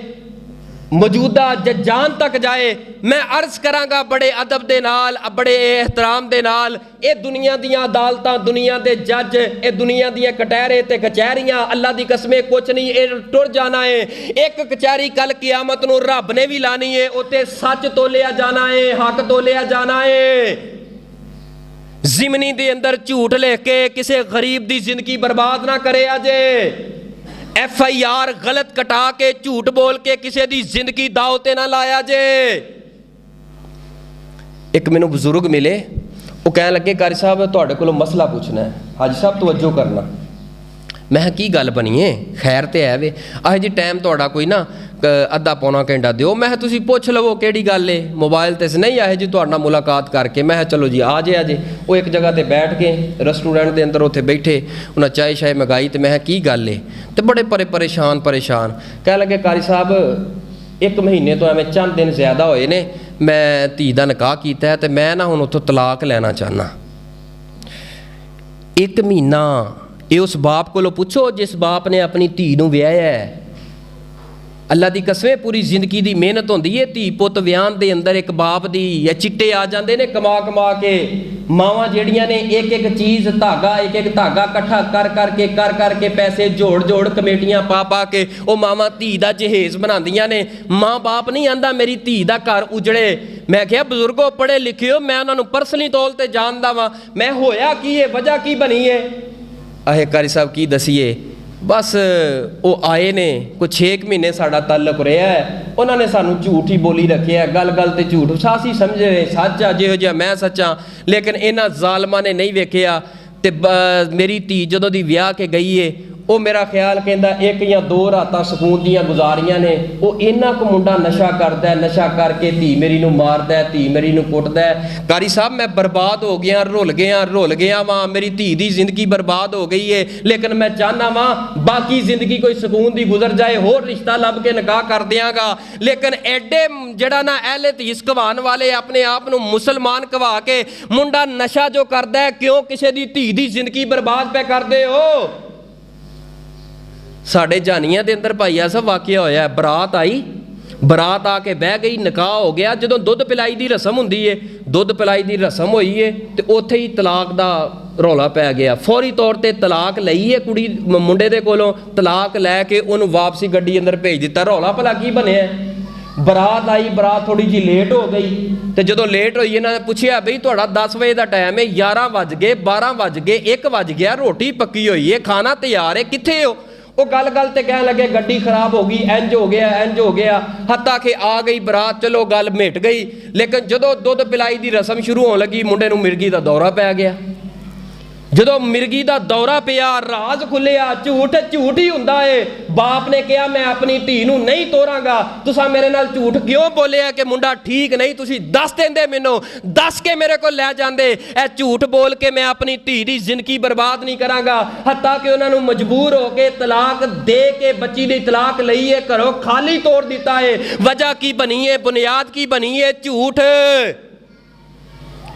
موجودہ ججان تک جائے. میں عرض کرانگا بڑے ادب دے نال, بڑے احترام دے نال, اے دنیا دیاں عدالتاں, دنیا دے جج, اے دنیا دیاں کٹہرے تے کچہریاں, اللہ دی قسمیں کچھ نہیں, اے ٹر جانا ہے. ایک کچہری کل قیامت نو رب نے بھی لانی ہے, اوتے سچ تو لیا جانا ہے, حق تو لیا جانا ہے. زمنی دے اندر جھوٹ لے کے کسے غریب دی زندگی برباد نہ کرے آجے. ایف آئی آر غلط کٹا کے جھوٹ بول کے کسی دی زندگی داؤ تے نہ لایا جے. ایک مینوں بزرگ ملے, وہ کہنے لگے قاری صاحب تواڈے کولوں مسئلہ پوچھنا ہے. حاجی صاحب توجہ کرنا. میں کی گل بنی ہے؟ خیر تے ہے وے. آہ جی ٹائم تواڈا کوئی نا ادھا پونا گھنٹہ دیو. میں تسی پوچھ لو کیڑی گل ہے, موبائل تے نہیں آئے جی تواڈے نال ملاقات کر کے. میں چلو جی آ جے. وہ ایک جگہ تے بیٹھ کے ریسٹورینٹ دے اندر اوتھے بیٹھے, انہاں چائے شائے منگائی تے میں کی گل ہے تے بڑے پریشان کہہ لگے قاری صاحب 1 مہینے تو ایویں چند دن زیادہ ہوئے نے, میں دھی دا نکاح کیتا ہے تے میں نا ہن اتھوں طلاق لینا چاہنا. 1 مہینہ یہ اس باپ کو پوچھو جس باپ نے اپنی دھی نو ویایا ہے. اللہ دی قسمیں پوری زندگی دی محنت ہوندی ہے. دھی پت ویان دے اندر ایک باپ دی یا چٹے آ جاندے نے کما کے. ماواں جیڑیاں نے ایک چیز دھاگا کٹھا کر کے پیسے جوڑ کمیٹیاں پا کے او ماواں دھی دا جہیز بناندیاں نے. ماں باپ نہیں آندا میری دھی دا گھر اجڑے. میں کہیا بزرگو پڑھے لکھے ہو, میں انہاں نوں پرسنلی طور تے جاندا واں, میں ہویا کی ہے, وجہ کی بنی ہے؟ آہے قاری صاحب کی دسیے, بس وہ آئے نے کوئی 6 مہینے ساڑا تعلق رہا ہے, انہوں نے سانو جھوٹ ہی بولی رکھے ہے, گل تے جھوٹ ساسی سمجھے رہے سچا جہو جہا میں سچا. لیکن انہاں ظالماں نے نہیں ویکھیا تے میری دھی جدوں دی ویاہ کے گئی ہے, وہ میرا خیال کہندا 1 یا 2 راتاں سکون دیاں گزاریاں نے. وہ اینا کو منڈا نشہ کردا ہے, نشہ کر کے دھی میری نو ماردا ہے, دھی میری نو کٹدا ہے. قاری صاحب میں برباد ہو گیا, رول گیا واں, میری دھی دی زندگی برباد ہو گئی ہے. لیکن میں چاہنا واں باقی زندگی کوئی سکون دی گزر جائے, ہور رشتہ لب کے نکاح کر دیاں گا. لیکن ایڈے جڑا نا اہل حدیث کہوان والے اپنے آپ نو مسلمان کہوا کے منڈا نشہ جو کردا ہے, کیوں کسی دی دھی دی زندگی برباد پہ کر دے ہو؟ ساڑھے جانیاں دے اندر بھائی ایسا واقعہ ہویا ہے. برات آ کے بہ گئی, نکاح ہو گیا. جدوں دودھ پلائی دی رسم ہوندی ہے, دودھ پلائی دی رسم ہوئی ہے تے اوتھے ہی طلاق دا رولا پی گیا. فوری طور تے طلاق لئی ہے کڑی منڈے دے کولوں, طلاق لے کے انہوں واپسی گڈی اندر بھیج دیتا. رولا بھلا کی بنیا ہے؟ ਬਰਾਤ ਆਈ, ਬਰਾਤ ਥੋੜੀ ਜੀ ਲੇਟ ਹੋ ਗਈ ਤੇ ਜਦੋਂ ਲੇਟ ਹੋਈ ਇਹਨਾਂ ਨੇ ਪੁੱਛਿਆ ਬਈ ਤੁਹਾਡਾ 10 ਵਜੇ ਦਾ ਟਾਈਮ ਹੈ, 11 ਵੱਜ ਗਏ, 12 ਵੱਜ ਗਏ, 1 ਵੱਜ ਗਿਆ, ਰੋਟੀ ਪੱਕੀ ਹੋਈ ਹੈ, ਖਾਣਾ ਤਿਆਰ ਹੈ, ਕਿੱਥੇ ਹੋ? ਉਹ ਗੱਲ ਤੇ ਕਹਿਣ ਲੱਗੇ ਗੱਡੀ ਖਰਾਬ ਹੋ ਗਈ, ਇੰਜ ਹੋ ਗਿਆ, ਇੰਜ ਹੋ ਗਿਆ, ਹੱਤਾ ਕਿ ਆ ਗਈ ਬਰਾਤ, ਚਲੋ ਗੱਲ ਮਿਟ ਗਈ। ਲੇਕਿਨ ਜਦੋਂ ਦੁੱਧ ਪਿਲਾਈ ਦੀ ਰਸਮ ਸ਼ੁਰੂ ਹੋਣ ਲੱਗੀ, ਮੁੰਡੇ ਨੂੰ ਮਿਰਗੀ ਦਾ ਦੌਰਾ ਪੈ ਗਿਆ। ਜਦੋਂ ਮਿਰਗੀ ਦਾ ਦੌਰਾ ਪਿਆ, ਰਾਜ਼ ਖੁੱਲਿਆ, ਝੂਠ ਹੀ ਹੁੰਦਾ ਏ। ਬਾਪ ਨੇ ਕਿਹਾ ਮੈਂ ਆਪਣੀ ਧੀ ਨੂੰ ਨਹੀਂ ਤੋਰਾਂਗਾ, ਤੁਸੀਂ ਮੇਰੇ ਨਾਲ ਝੂਠ ਕਿਉਂ ਬੋਲਿਆ ਕਿ ਮੁੰਡਾ ਠੀਕ ਨਹੀਂ? ਤੁਸੀਂ ਦੱਸ ਦਿੰਦੇ, ਮੈਨੂੰ ਦੱਸ ਕੇ ਮੇਰੇ ਕੋਲ ਲੈ ਜਾਂਦੇ। ਇਹ ਝੂਠ ਬੋਲ ਕੇ ਮੈਂ ਆਪਣੀ ਧੀ ਦੀ ਜ਼ਿੰਦਗੀ ਬਰਬਾਦ ਨਹੀਂ ਕਰਾਂਗਾ। ਹੱਤਾ ਕਿ ਉਹਨਾਂ ਨੂੰ ਮਜਬੂਰ ਹੋ ਕੇ ਤਲਾਕ ਦੇ ਕੇ ਬੱਚੀ ਦੀ ਤਲਾਕ ਲਈ ਏ, ਘਰੋਂ ਖਾਲੀ ਤੋੜ ਦਿੱਤਾ ਏ। ਵਜ੍ਹਾ ਕੀ ਬਣੀ ਏ? ਬੁਨਿਆਦ ਕੀ ਬਣੀ ਏ? ਝੂਠ।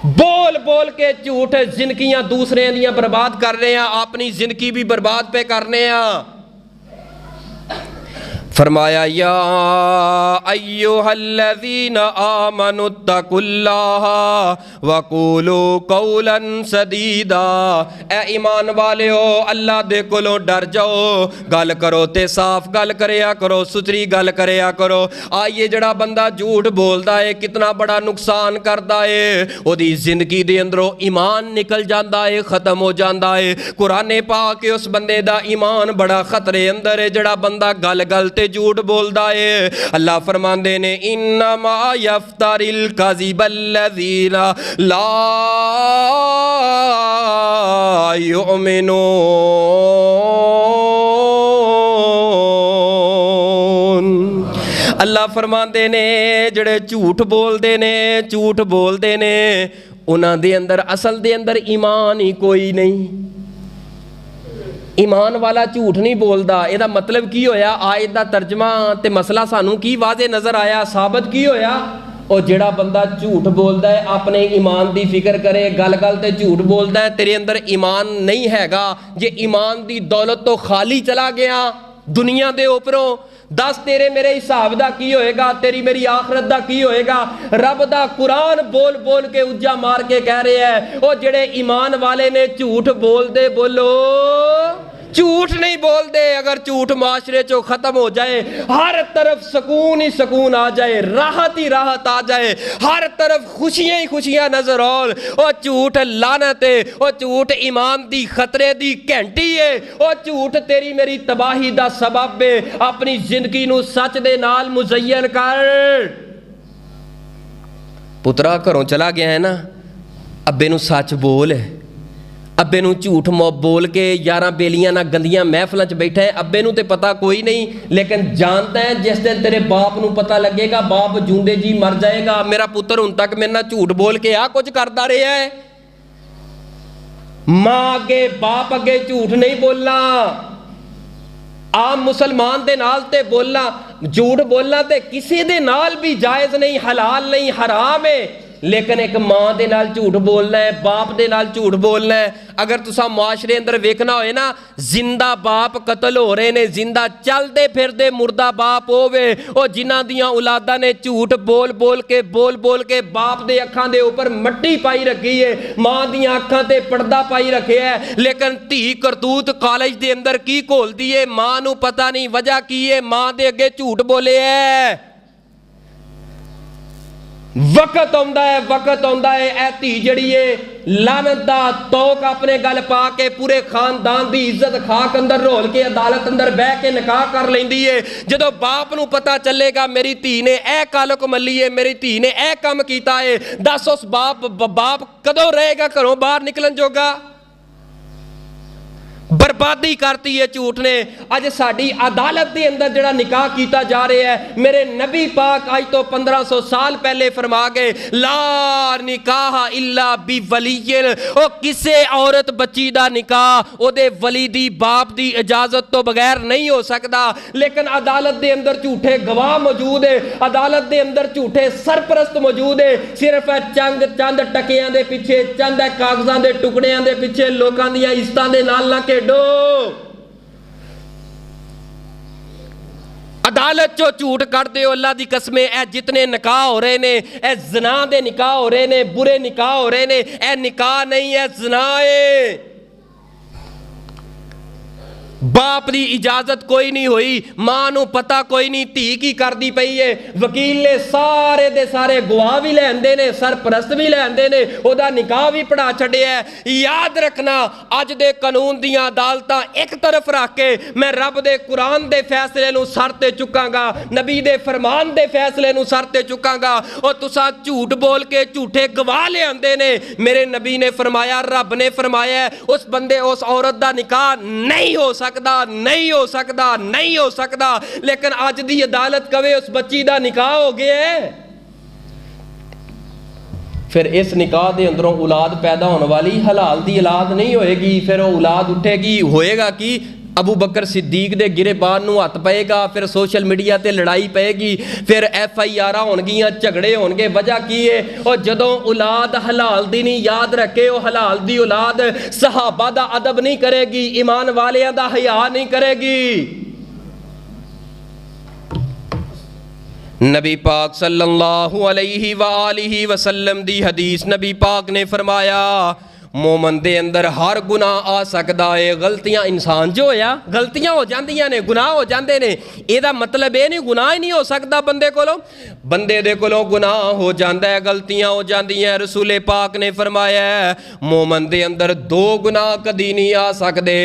बोल बोल के झूठ जिंदगियां दूसरे दियां बर्बाद कर रहे हैं, अपनी जिंदगी भी बर्बाद पे करने हैं। फरमाया या अय्युहल्लज़ीना आमनुत्तकुल्लाहा वक़ूलू कौलन सदीदा। ए ईमान वालिओ अल्लाह दे कोलों डर जाओ, गल करो ते साफ गल करया करो, सुथरी गल करया करो। आइए जड़ा बंदा झूठ बोलदा है कितना बड़ा नुकसान करदा है, ओदी जिंदगी दे अंदरों ईमान निकल जांदा है, खत्म हो जांदा है। कुरान पाक के उस बंदे दा ईमान बड़ा खतरे अंदर है जड़ा बंदा गल गल ते झूठ बोलदा है। अल्लाह फरमांदे ने इन्नमा यफ्तरिल कज़िबल्लज़ीना ला युमिनून। अल्लाह फरमांदे ने जड़े झूठ बोलदे ने उन्हां दे अंदर असल दे अंदर ईमान ही कोई नहीं। ईमान वाला झूठ नहीं बोलता। ਇਹਦਾ मतलब की होया? आयत दा तर्जमा ते मसला सानू की वाजे नज़र आया, साबित की होया? और जेड़ा बंदा झूठ बोलता है अपने ईमान की फिक्र करे, गल गल ते झूठ बोलता है, तेरे अंदर ईमान नहीं हैगा। जे ईमान की दौलत तो खाली चला गया दुनिया दे उपरों, दस तेरे मेरे हिसाब दा की होएगा, तेरी मेरी आखरत दा की होएगा? रब दा कुरान बोल बोल के उज्जा मार के कह रहे हैं ओ जेड़े ईमान वाले ने झूठ बोलदे, बोलो झूठ नहीं बोलते। अगर झूठ माशरे चो खत्म हो जाए, हर तरफ सुकून ही सुकून आ जाए, राहत ही राहत आ जाए, हर तरफ खुशियां ही खुशियां नजर आउन, और झूठ लानत है, और झूठ ईमान दी खतरे दी घंटी है, और झूठ तेरी मेरी तबाही दा सबब है। अपनी जिंदगी नू सच दे नाल मुज़य्यन कर। पुत्रा घरों चला गया है ना, अब्बे नू सच बोल, अब्बे नू झूठ बोल के यारां बेलियां ना गंदियां महफिलों च बैठा है। अब्बे नू ते पता कोई नहीं, लेकिन जानता है जिस दिन तेरे बाप नू पता लगेगा, बाप जूंदे जी मर जाएगा, मेरा पुत्र हुण तक मेरे नाल झूठ बोल के आ कुछ करता रहा है। मां अगे बाप अगे झूठ नहीं बोलना। आम मुसलमान दे नाल ते बोलना, झूठ बोलना ते किसी दे नाल भी जायज़ नहीं, हलाल नहीं, हराम है। लेकिन एक मां दे नाल झूठ बोलना है, बाप दे नाल झूठ बोलना है। अगर तुसा मुआशरे अंदर वेखना होए ना, जिंदा बाप कतल हो रहे ने, जिंदा चलते फिरते मुर्दा बाप होवे, और जिन्हां दियां औलादां ने झूठ बोल बोल के बाप दे अखां दे ऊपर मट्टी पाई रखी है, मां दियां अखां ते पर्दा पाई रखे है। लेकिन धी करतूत कॉलेज दे अंदर की घोलदी है, मां नू पता नहीं वजह की है, मां दे अगे झूठ बोले है। वक्त आउंदा है, वक्त आउंदा है, ऐ धी जड़ी है लानत दा तोक अपने गल पा के पूरे खानदान दी इज्जत खाक अंदर रोल के अदालत अंदर बह के निकाह कर लेंदी है। जदों बाप नू पता चलेगा मेरी धी ने ऐ कालक मल्ली है, मेरी धी ने ऐ काम कीता है, दस उस बाप कदों रहेगा घरों बाहर निकलन जोगा? बर्बादी करती है झूठ ने। अज साडी अदालत के अंदर जड़ा निकाह किया जा रहा है, मेरे नबी पाक अज तो 1500 साल पहले फरमा गए, ला निकाह इल्ला बि वलीयिन। ओ किसे औरत बच्ची दा निकाह ओदे वली दी बाप दी इजाजत तो बगैर नहीं हो सकता। लेकिन अदालत के अंदर झूठे गवाह मौजूद है, अदालत के अंदर झूठे सरपरस्त मौजूद है। सिर्फ चंद टकियां दे पिछे, चंद कागजां दे टुकड़ियां दे पिछे लोकां दियां इज्जतां दे नाल ना खेडो। अदालत चो झूठ कढ़दे हो, अल्लाह दी कसमें ए जितने निकाह हो रहे ने, ए ज़िना दे निकाह हो रहे ने, बुरे निकाह हो रहे ने, ए निकाह नहीं है ज़िना है। ਬਾਪ ਦੀ ਇਜਾਜ਼ਤ ਕੋਈ ਨਹੀਂ ਹੋਈ, ਮਾਂ ਨੂੰ ਪਤਾ ਕੋਈ ਨਹੀਂ ਧੀ ਕੀ ਕਰਦੀ ਪਈ ਏ। ਵਕੀਲ ਨੇ ਸਾਰੇ ਦੇ ਸਾਰੇ ਗਵਾਹ ਵੀ ਲੈਂਦੇ ਨੇ, ਸਰਪ੍ਰਸਤ ਵੀ ਲੈਂਦੇ ਨੇ, ਉਹਦਾ ਨਿਕਾਹ ਵੀ ਪੜਾ ਛੱਡਿਆ। ਯਾਦ ਰੱਖਣਾ, ਅੱਜ ਦੇ ਕਾਨੂੰਨ ਦੀਆਂ ਅਦਾਲਤਾਂ ਇੱਕ ਤਰਫ ਰੱਖ ਕੇ ਮੈਂ ਰੱਬ ਦੇ ਕੁਰਾਨ ਦੇ ਫੈਸਲੇ ਨੂੰ ਸਰ ਤੇ ਚੁੱਕਾਂਗਾ, ਨਬੀ ਦੇ ਫਰਮਾਨ ਦੇ ਫੈਸਲੇ ਨੂੰ ਸਰ ਤੇ ਚੁੱਕਾਂਗਾ। ਉਹ ਤੁਸੀਂ ਝੂਠ ਬੋਲ ਕੇ ਝੂਠੇ ਗਵਾਹ ਲਿਆਂਦੇ ਨੇ। ਮੇਰੇ ਨਬੀ ਨੇ ਫਰਮਾਇਆ, ਰੱਬ ਨੇ ਫਰਮਾਇਆ, ਉਸ ਬੰਦੇ ਉਸ ਔਰਤ ਦਾ ਨਿਕਾਹ ਨਹੀਂ ਹੋ ਸਕਦਾ, ਨਹੀਂ ਹੋ ਸਕਦਾ, ਨਹੀਂ ਹੋ ਸਕਦਾ। ਲੇਕਿਨ ਅੱਜ ਦੀ ਅਦਾਲਤ ਕਵੇ ਉਸ ਬੱਚੀ ਦਾ ਨਿਕਾਹ ਹੋ ਗਿਆ। ਫਿਰ ਇਸ ਨਿਕਾਹ ਦੇ ਅੰਦਰੋਂ ਔਲਾਦ ਪੈਦਾ ਹੋਣ ਵਾਲੀ ਹਲਾਲ ਦੀ ਔਲਾਦ ਨਹੀਂ ਹੋਏਗੀ। ਫਿਰ ਉਹ ਔਲਾਦ ਉੱਠੇਗੀ, ਹੋਏਗਾ ਕਿ ਅਬੂ ਬਕਰ ਸਿੱਦੀਕ ਦੇ ਗਿਰਬਾਨ ਨੂੰ ਹੱਥ ਪਏਗਾ, ਫਿਰ ਸੋਸ਼ਲ ਮੀਡੀਆ ਤੇ ਲੜਾਈ ਪਏਗੀ, ਫਿਰ FIR ਹੋਣਗੀਆਂ, ਝਗੜੇ ਹੋਣਗੇ। ਵਜ੍ਹਾ ਕੀ ਹੈ? ਉਹ ਜਦੋਂ ਔਲਾਦ ਹਲਾਲ ਦੀ ਨਹੀਂ, ਯਾਦ ਰੱਖੇ, ਉਹ ਹਲਾਲ ਦੀ ਔਲਾਦ ਸਹਾਬਾ ਦਾ ਅਦਬ ਨਹੀਂ ਕਰੇਗੀ, ਈਮਾਨ ਵਾਲਿਆਂ ਦਾ ਹਯਾ ਨਹੀਂ ਕਰੇਗੀ। नबी पाक सल्लल्लाहु अलैहि वालिहि वसल्लम दी हदीस, नबी पाक ने फरमाया, मोमन दे अंदर हर गुनाह आ सकता है। गलतियां इंसान जो होया, गलतियां हो जांदियां ने, गुनाह हो जाते ने। ਇਹਦਾ मतलब ये नहीं गुनाह ही नहीं हो सकता बंदे कोलों, बंदे दे कोलों गुनाह हो जाता है, गलतियां हो जांदियां। रसूले पाक ने फरमाया, मोमन दे अंदर दो गुनाह कदी नहीं आ सकते।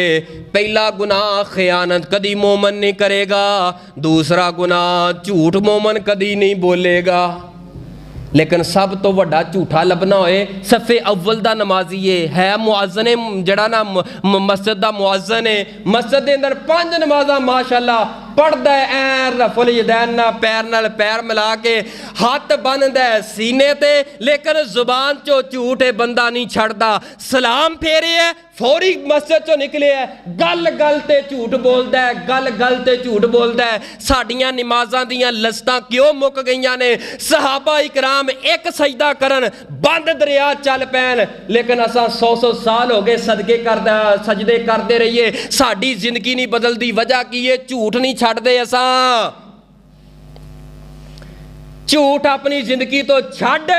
पहला गुनाह खयानत कदी मोमन नहीं करेगा, दूसरा गुनाह झूठ मोमन कदी नहीं बोलेगा। लेकिन सब तो वड्डा झूठा लभना होए सफ़े अव्वल दा नमाजी है मुआज़न जड़ा ना मस्जिद दा मुआज़न है, मस्जिद दे अंदर 5 नमाज़ां माशाअल्लाह पढ़दा है, ऐ रफुल यदैन ना पैर नाल पैर मिला के हथ बन्नदा है सीने ते, लेकिन जुबान चो झूठ बंदा नहीं छड़दा। सलाम फेरे है, फौरी मस्जिद चो निकले है, गल गल ते झूठ बोलदा है, गल गल ते झूठ बोलदा है। साडियां नमाज़ां दियां लस्तां क्यों मुक गईयां ने? सहाबा इकराम एक सजदा करन बंद दरिया चल पैन, लेकिन असां 100 साल हो गए सदके करदा सजदे करते रहिए, साडी जिंदगी नहीं बदलदी। वजह की है? झूठ नहीं छड्डदे असां। झूठ अपनी जिंदगी तो छड्ड,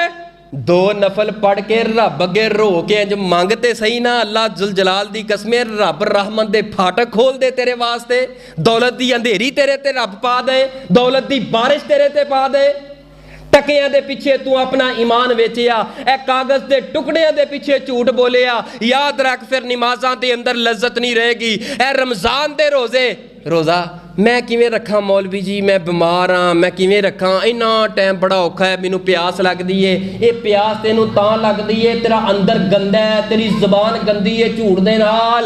2 नफल पढ़ के रब अगे रो के इंज मंगते सही ना, अल्लाह जुल जलाल दी कसम, रब रहमत दे फाटक खोल दे तेरे वास्ते, दौलत दी अंधेरी तेरे ते रब पा दे, दौलत दी बारिश तेरे ते पा दे। टकियां दे पिछे तू अपना ईमान वेचिया, ए कागज दे टुकड़ियां दे पिछे झूठ बोलिया। याद रख, फिर नमाज़ां दे अंदर लज्जत नहीं रहेगी। ए रमज़ान दे रोज़े, रोज़ा मैं किवें रखा मौलवी जी, मैं बीमार हाँ, मैं किवें रखा, इन्ना टाइम बड़ा औखा है, मैनू प्यास लगदी है। ये प्यास तेनू तां लगदी है, तेरा अंदर गंदा है, तेरी ज़बान गंदी है झूठ दे नाल।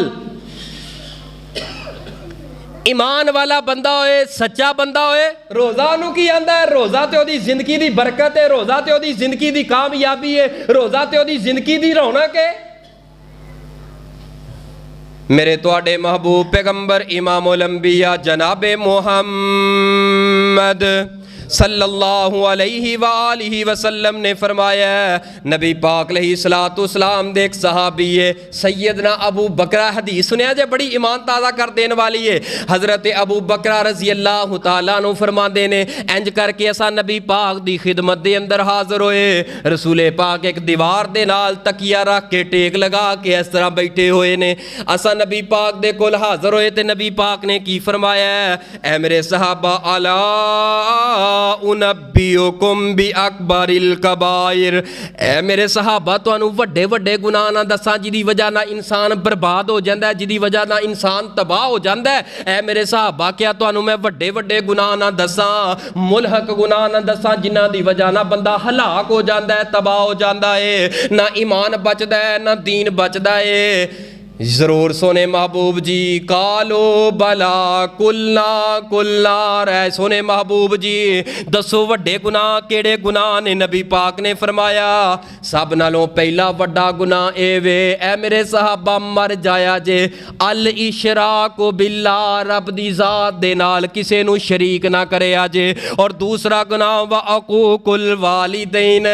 ईमान वाला बंदा होए, सच्चा बंदा होए, रोज़ा नू की आंदा है? रोज़ा ते ओदी जिंदगी दी बरकत है, रोज़ा ते ओदी जिंदगी दी कामयाबी है, रोज़ा ते ओदी जिंदगी दी रौनक है। मेरे तुहाडे महबूब पैगंबर इमामुल अंबिया जनाबे मोहम्मद सल्लल्लाहु अलैहि वालिहि वसल्लम ने फरमाया, नबी पाक अलैहिस्सलाम दे एक सहाबी है सैयदना अबू बकरा, हदीस सुनिया जे बड़ी ईमान ताज़ा कर देने वाली है। हज़रत अबू बकरा रज़ी अल्लाह तआला नु फरमाते ने, इंज करके असा नबी पाक दी खिदमत दे अंदर हाज़र होए। रसूले पाक एक दीवार दे नाल तकिया रख के टेक लगा के इस तरह बैठे हुए ने। असा नबी पाक दे कोल हाज़र होए ते नबी पाक ने की फरमाया, ऐ मेरे सहाबा, अला उनब्बियुकुम बि अकबरिल कबाइर, ऐ मेरे सहाबा तुहानू वड्डे वड्डे गुनाह ना दसां जिदी वजह ना इंसान बर्बाद हो जाता है, जिदी वजह ना इंसान तबाह हो जाता है। ऐ मेरे सहाबा क्या तुहानू मैं वड्डे वड्डे गुनाह ना दसां, मुलहक गुनाह ना दसां जिन्हां दी वजह ना बंदा हलाक हो जाता है, तबाह हो जाता है, ना ईमान बचदा है, ना दीन बचदा है। जरूर सोने महबूब जी, कालो बला कुल्ला कुल्ला, रे सोने महबूब जी दसो वड्डे गुनाह केड़े गुनाह ने? नबी पाक ने फरमाया, सब नालों पहला वड्डा गुनाह ए वे, ऐ मेरे सहाबा मर जाया जे, अल इशराक बिल्ला, रब दी जात दे नाल किसे नू शरीक ना करे जे। और दूसरा गुनाह व अकूकुल वालिदैन,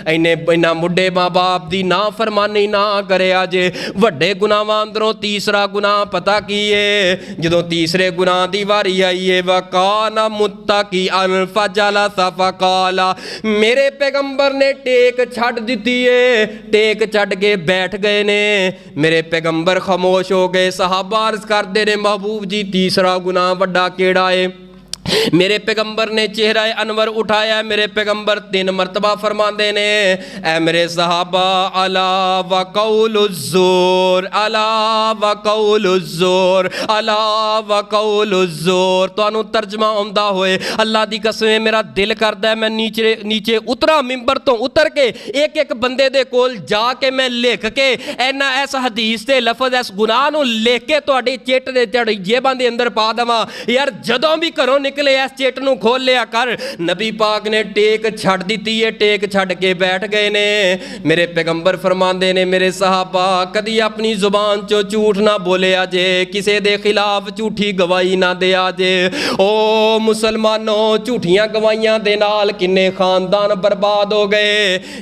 इन्हें इन्हां मुड्डे मां बाप दी ना फरमानी ना करे जे। वड्डे गुनाह गुनाहां अंदरों तीसरा गुनाह पता की है जदों तीसरे गुनाह दी वारी आई है वकाना मुत्तकीअन फजलसा फकाला मेरे पैगंबर ने टेक छड़ दी है टेक छड़ के बैठ गए ने मेरे पैगंबर खामोश हो गए सहाबा अर्ज करते ने महबूब जी तीसरा गुनाह वड्डा केड़ा है मेरे पैगंबर ने चेहरा अनवर उठाया मेरे पैगंबर 3 मरतबा फरमाते ने ऐ मेरे सहाबा अला वकौलुज़्ज़ूर अला वकौलुज़्ज़ूर अला वकौलुज़्ज़ूर तुहानू तर्जमा आउंदा होए अल्लाह दी कसम मेरा दिल करदा है मैं नीचे उतरा मिंबर तो उतर के एक बंदे दे कोल जाके मैं लिख के इन्ना इस हदीस ते लफज इस गुनाह नू लिख के तुहाडी चिट दे तुहाडी जेबां दे अंदर पा देवां यार जदों भी घरों निकले इस चिट नू खोल लिया कर नबी पाक ने टेक छड़ दी है टेक छड़ के बैठ गए ने मेरे पैगंबर फरमांदे ने मेरे सहाबा कदी अपनी जुबान चो झूठ ना बोलिया जे किसी दे खिलाफ झूठी गवाही ना दिया जे ओ मुसलमानों झूठियां गवाहियां दे नाल किन्ने खानदान बर्बाद हो गए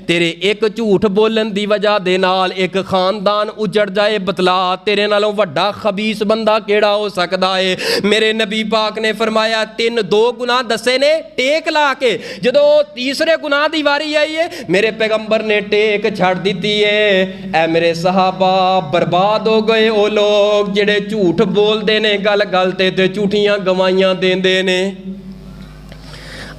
तेरे एक झूठ बोलन दी वजह दे नाल एक खानदान उजड़ जाए बतला तेरे नालों वड्डा खबीस बंदा केड़ा हो सकदा है मेरे नबी पाक ने फरमाया 2 गुनाह दसे ने टेक ला के जदों तीसरे गुनाह दी वारी आई है मेरे पैगंबर ने टेक छड़ दी है ऐ मेरे सहाबा बर्बाद हो गए वो लोग जिहड़े झूठ बोलते ने गल गल ते झूठियां गवाहियां देंदे ने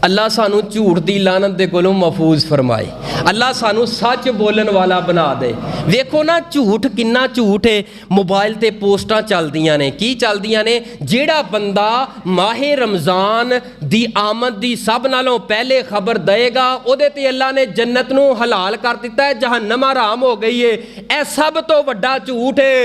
अल्लाह सानू झूठ दी लानत दे कोलों महफूज फरमाए अल्लाह सानू सच बोलन वाला बना दे वेखो ना झूठ किन्ना झूठ है मोबाइल ते पोस्टां चलदियां ने की चलदियां ने जेड़ा बंदा माहे रमज़ान दी आमद दी सब नालों पहले खबर देगा ओदे ते अल्लाह ने जन्नत नू हलाल कर दिता है जहन्नम हराम हो गई है ऐ सब तो वड्डा झूठ है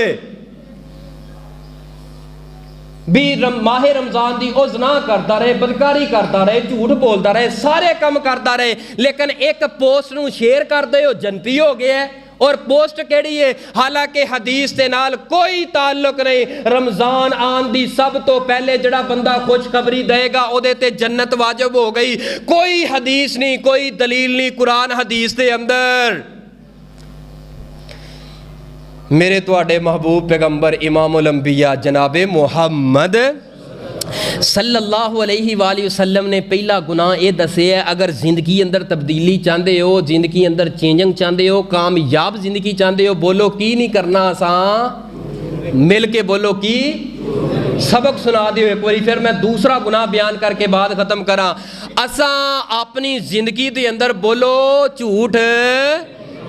भी माहे रमजान दी ओ ज़ना करता रहे बदकारी करता रहे झूठ बोलता रहे सारे काम करता रहे लेकिन एक पोस्ट नू शेयर कर दे ओ जन्नती हो गया है और पोस्ट केड़ी है हालांकि हदीस के नाल कोई ताल्लुक नहीं रमजान आन दी सब तो पहले जड़ा बंदा खुशखबरी देगा ओदे ते जन्नत वाजिब हो गई कोई हदीस नहीं कोई दलील नहीं कुरान हदीस के अंदर मेरे तुहाडे महबूब पैगंबर इमामुल अंबिया जनाबे मुहम्मद सल्लल्लाहु अलैहि वसल्लम ने पहला गुनाह ये दसे है अगर जिंदगी अंदर तब्दीली चाहते हो जिंदगी अंदर चेंजिंग चाहते हो कामयाब जिंदगी चाहते हो बोलो की नहीं करना असा मिल के बोलो की सबक सुना दियो एक बारी फिर मैं दूसरा गुनाह बयान करके बाद खत्म करा असा अपनी जिंदगी दे अंदर बोलो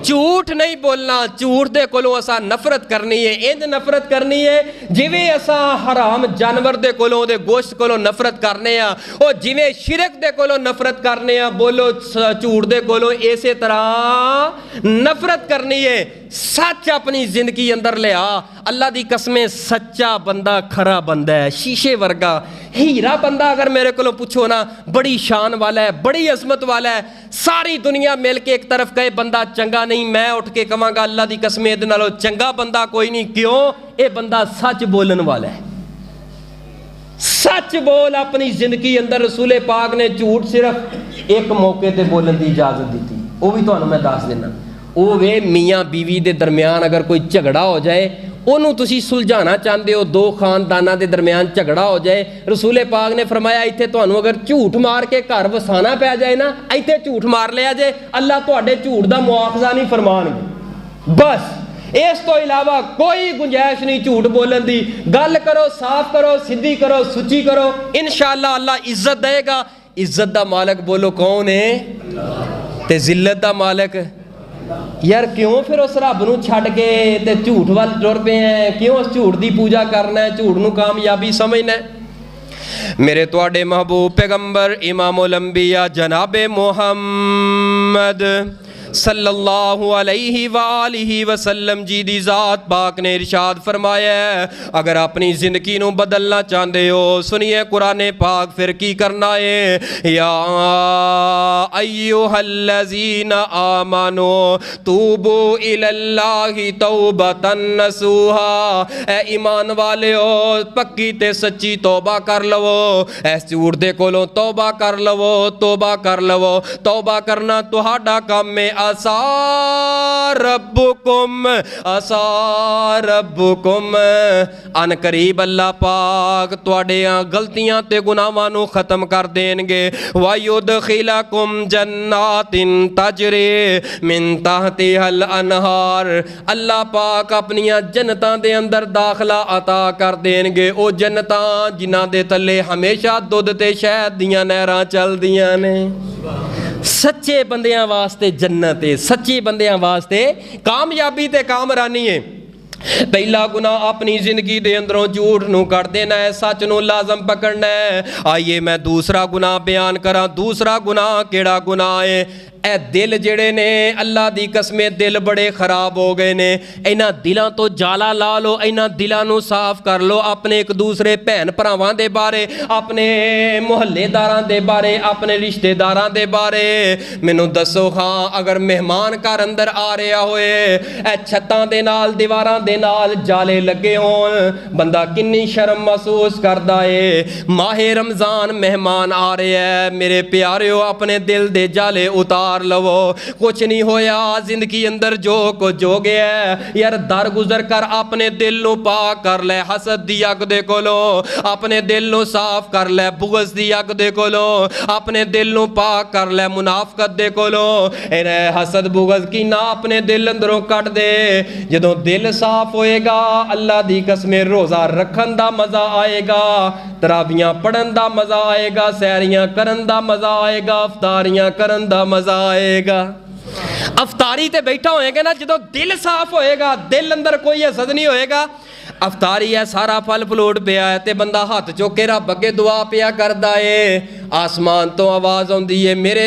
झूठ नहीं बोलना झूठ दे कोलों असा नफरत करनी है इंज नफरत करनी है जिवें असा हराम जानवर दे कोलों दे गोश्त कोलों नफरत करने आ और जिवें शिरक दे कोलों नफरत करने आ बोलो झूठ दे कोलों इसे तरह नफरत करनी है सच अपनी जिंदगी अंदर लिया अल्लाह दी कसमें सच्चा बंदा खरा बंदा है शीशे वर्गा हीरा बंदा अगर मेरे को पूछो ना बड़ी शान वाला है बड़ी अजमत वाला है सारी दुनिया मिल के एक तरफ कहे बंदा चंगा नहीं मैं उठ के कहांगा अल्लाह दी कसम इहदे नालों चंगा बंदा कोई नहीं क्यों ये बंदा सच बोलन वाला है सच बोल अपनी जिंदगी अंदर रसूले पाक ने झूठ सिर्फ एक मौके ते बोलने की इजाजत दी थी वो भी तुहानू मैं दस देना वो वे मियाँ बीवी के दरम्यान अगर कोई झगड़ा हो जाए ਉਹਨੂੰ ਤੁਸੀਂ ਸੁਲਝਾਣਾ ਚਾਹੁੰਦੇ ਹੋ ਦੋ ਖਾਨਦਾਨਾਂ ਦੇ ਦਰਮਿਆਨ ਝਗੜਾ ਹੋ ਜਾਏ ਰਸੂਲੇ ਪਾਕ ਨੇ ਫਰਮਾਇਆ ਇੱਥੇ ਤੁਹਾਨੂੰ ਅਗਰ ਝੂਠ ਮਾਰ ਕੇ ਘਰ ਵਸਾਣਾ ਪੈ ਜਾਏ ਨਾ ਇੱਥੇ ਝੂਠ ਮਾਰ ਲਿਆ ਜੇ ਅੱਲਾਹ ਤੁਹਾਡੇ ਝੂਠ ਦਾ ਮੁਆਵਜ਼ਾ ਨਹੀਂ ਫਰਮਾਣਗੇ ਬਸ ਇਸ ਤੋਂ ਇਲਾਵਾ ਕੋਈ ਗੁੰਜਾਇਸ਼ ਨਹੀਂ ਝੂਠ ਬੋਲਣ ਦੀ ਗੱਲ ਕਰੋ ਸਾਫ਼ ਕਰੋ ਸਿੱਧੀ ਕਰੋ ਸੁੱਚੀ ਕਰੋ ਇਨਸ਼ਾਅੱਲਾ ਅੱਲਾਹ ਇੱਜ਼ਤ ਦੇਗਾ ਇੱਜ਼ਤ ਦਾ ਮਾਲਕ ਬੋਲੋ ਕੌਣ ਹੈ ਤੇ ਜ਼ਿਲਤ ਦਾ ਮਾਲਕ यार क्यों फिर उस रब नूं छड्ड के ते झूठ वाल टुर पे हैं क्यों उस झूठ की पूजा करना है झूठ नूं कामयाबी समझना है मेरे तुहाडे महबूब पैगंबर इमामुल अंबिया जनाबे मुहम्मद सल्लल्लाहु अलैहि वसल्लम जी दी ज़ात पाक ने इरशाद फरमाया अगर अपनी ज़िंदगी नूं बदलना चाहते हो सुनिए कुरान पाक फिर की करना है या अय्युहल्लज़ीना आमनू तूबू इलल्लाहि तौबतन नसूहा ए ईमान वालेओ पक्की ते सच्ची तौबा कर लवो इस झूठ दे कोलों तौबा कर लवो तौबा कर लवो तौबा करना तुहाडा काम है असा रब्बुकुम अन करीब अल्लाह पाक तुहाडियां गलतियां ते गुनाहां नूं खत्म कर देणगे। वा युदखिलकुम जन्नातिन तजरी मिन तहतिहल अनहार अल्लाह पाक अपनियां जन्नतां दे अंदर दाखला अता कर देणगे। ओ जन्नतां जिन्हां दे थल्ले हमेशा दुध ते शहद दियां नहरां चलदियां ने। सच्चे बंदियां वास्ते जन्नत है, सच्चे बंदियां वास्ते कामयाबी ते कामरानी है। पहला गुनाह अपनी जिंदगी दे अंदरों झूठ नूं कट देना है, सच नूं लाजम पकड़ना है। आइए मैं दूसरा गुनाह बयान करा। दूसरा गुनाह केड़ा गुनाह है? ए दिल जेड़े ने अल्लाह दी कसमें दिल बड़े खराब हो गए ने। इन्हां दिलां तो जाला ला लो, इन्हां दिलां नूं साफ कर लो। अपने एक दूसरे भैन भरावां दे बारे, अपने मुहल्लेदारां दे बारे, अपने रिश्तेदारां दे बारे मैनूं दसो। हाँ अगर मेहमान घर अंदर आ रहा होए, ए छत्तां दे नाल दीवारां दे नाल जाले लगे होण, बंदा किन्नी शर्म महसूस करदा है। माहे रमज़ान मेहमान आ रहा है, मेरे प्यारिओ अपने दिल दे जाले उतार लवो। कुछ नहीं होया जिंदगी अंदर जो कुछ हो गया है यार, दर गुजर कर अपने दिल नूं पाक कर ले हसद दी अग दे कोलों। अपने दिल नूं साफ कर ले बुग़्ज़ दी अग दे कोलों। अपने दिल नूं पाक कर ले मुनाफकत दे कोलों। इन्हें हसद बुग़्ज़ की ना अपने दिल अंदरों कट दे। जदों दिल साफ होएगा अल्लाह दी कसमें रोज़ा रखन दा मज़ा आएगा, तरावियां पढ़न दा मज़ा आएगा, सैरियां करन दा मज़ा आएगा, अफ्तारियां करन दा मज़ा आएगा। अफ्तारी ते बैठा होएगा ना, जो दिल साफ होएगा, दिल अंदर कोई हसद नहीं होएगा। अफ्तारी है सारा फल फलूट पिया है ते बंदा हाथ चुक के रब अगे दुआ पिया करदा है। आसमान तो आवाज़ आउंदी है, मेरे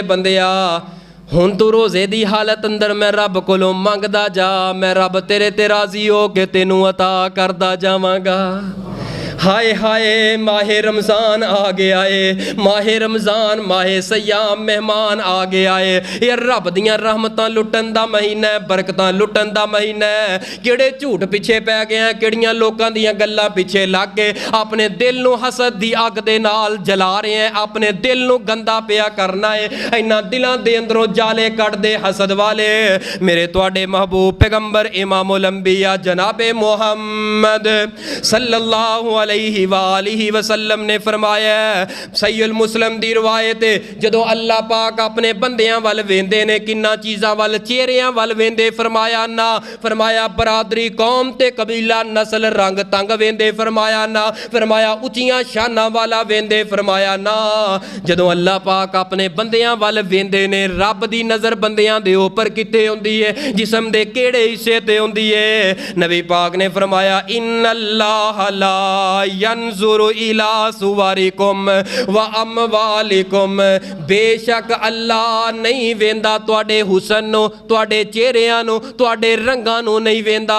बंदिया हुण तू रोज़े दी हालत अंदर मैं रब कोलों मंगदा जा, मैं रब तेरे ते राज़ी हो के तेनू अता करदा जावांगा। हाय हाय माहे रमज़ान आ गया है, माहे रमज़ान माहे सयाम मेहमान आ गया है। ये रब दियां रहमतां लुटन दा महीना है, बरकतां लुटन दा महीना है। किहड़े झूठ पिछे पै गए हैं, किहड़ियां लोकां दियां गल्लां पिछे लग के अपने दिल नूं हसद दी अग दे नाल जला रहे हैं, अपने दिल नूं गंदा पिया करना है। इन्हां दिलां दे अंदरों जाले कट दे हसद वाले। मेरे तुहाडे महबूब पैगंबर इमामुल अंबिया जनाबे मुहम्मद सल्लल्लाहु अलैहि वसल्लम ने फरमाया, सहीहुल मुस्लिम दी रिवायत है, जदों अल्लाह पाक अपने बंदियां वल वेंदे ने किन्ना चीज़ां वल, चेहरियां वल वेंदे। फरमाया ना, फरमाया बरादरी कौम ते कबीला नस्ल रंग तंग वेंदे। फरमाया ना, फरमाया उचियां शानां वाला वेंदे। फरमाया ना, जदों अल्लाह पाक अपने बंदियां वल वेंदे ने रब दी नज़र बंदियां दे उपर किते हुंदी है, जिस्म दे केड़े हिस्से ते हुंदी है। नबी पाक ने फरमाया इन्नल्लाह ला यंजुरु इला सुवारिकुम व अमवालिकुम, बेशक अल्लाह नहीं वेंदा तुहाडे हुसन नूं, तुहाडे चेहरिਆਂ ਨੂੰ, तुहाडे रंगां ਨੂੰ नहीं वेंदा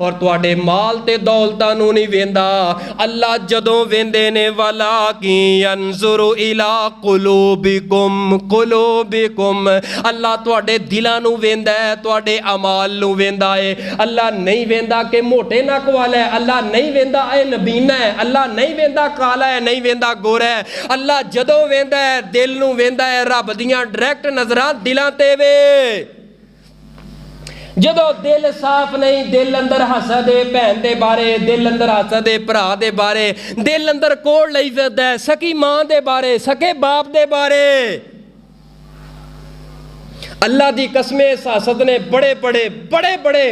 और तुहाडे माल ते दौलतां ਨੂੰ नहीं वेंदा। अल्लाह जदों वेंदे ने वाला की यंजुरु इला कुलूबिकुम, अल्लाह तुहाडे दिलां ਨੂੰ वेंदा है, तुहाडे अमाल ਨੂੰ वेंदा है। अल्लाह नहीं वेंदा कि मोटे नक वाला है, अल्लाह नहीं वेंदा ए नबीना है, अल्लाह नहीं वेंदा काला है, नहीं वेंदा गोरा है। अल्लाह जदों वेंदा है दिल नूं वेंदा है। रब दियां डायरैक्ट नज़रां दिलां ते वे। जदों दिल साफ नहीं, दिल अंदर हसद है भैन दे बारे, दिल अंदर हसद है भरा दे बारे, दिल अंदर कोड़ लई फिरदा है सकी मां दे बारे, सके बाप दे बारे। अल्लाह दी कसमें इस हसद ने बड़े बड़े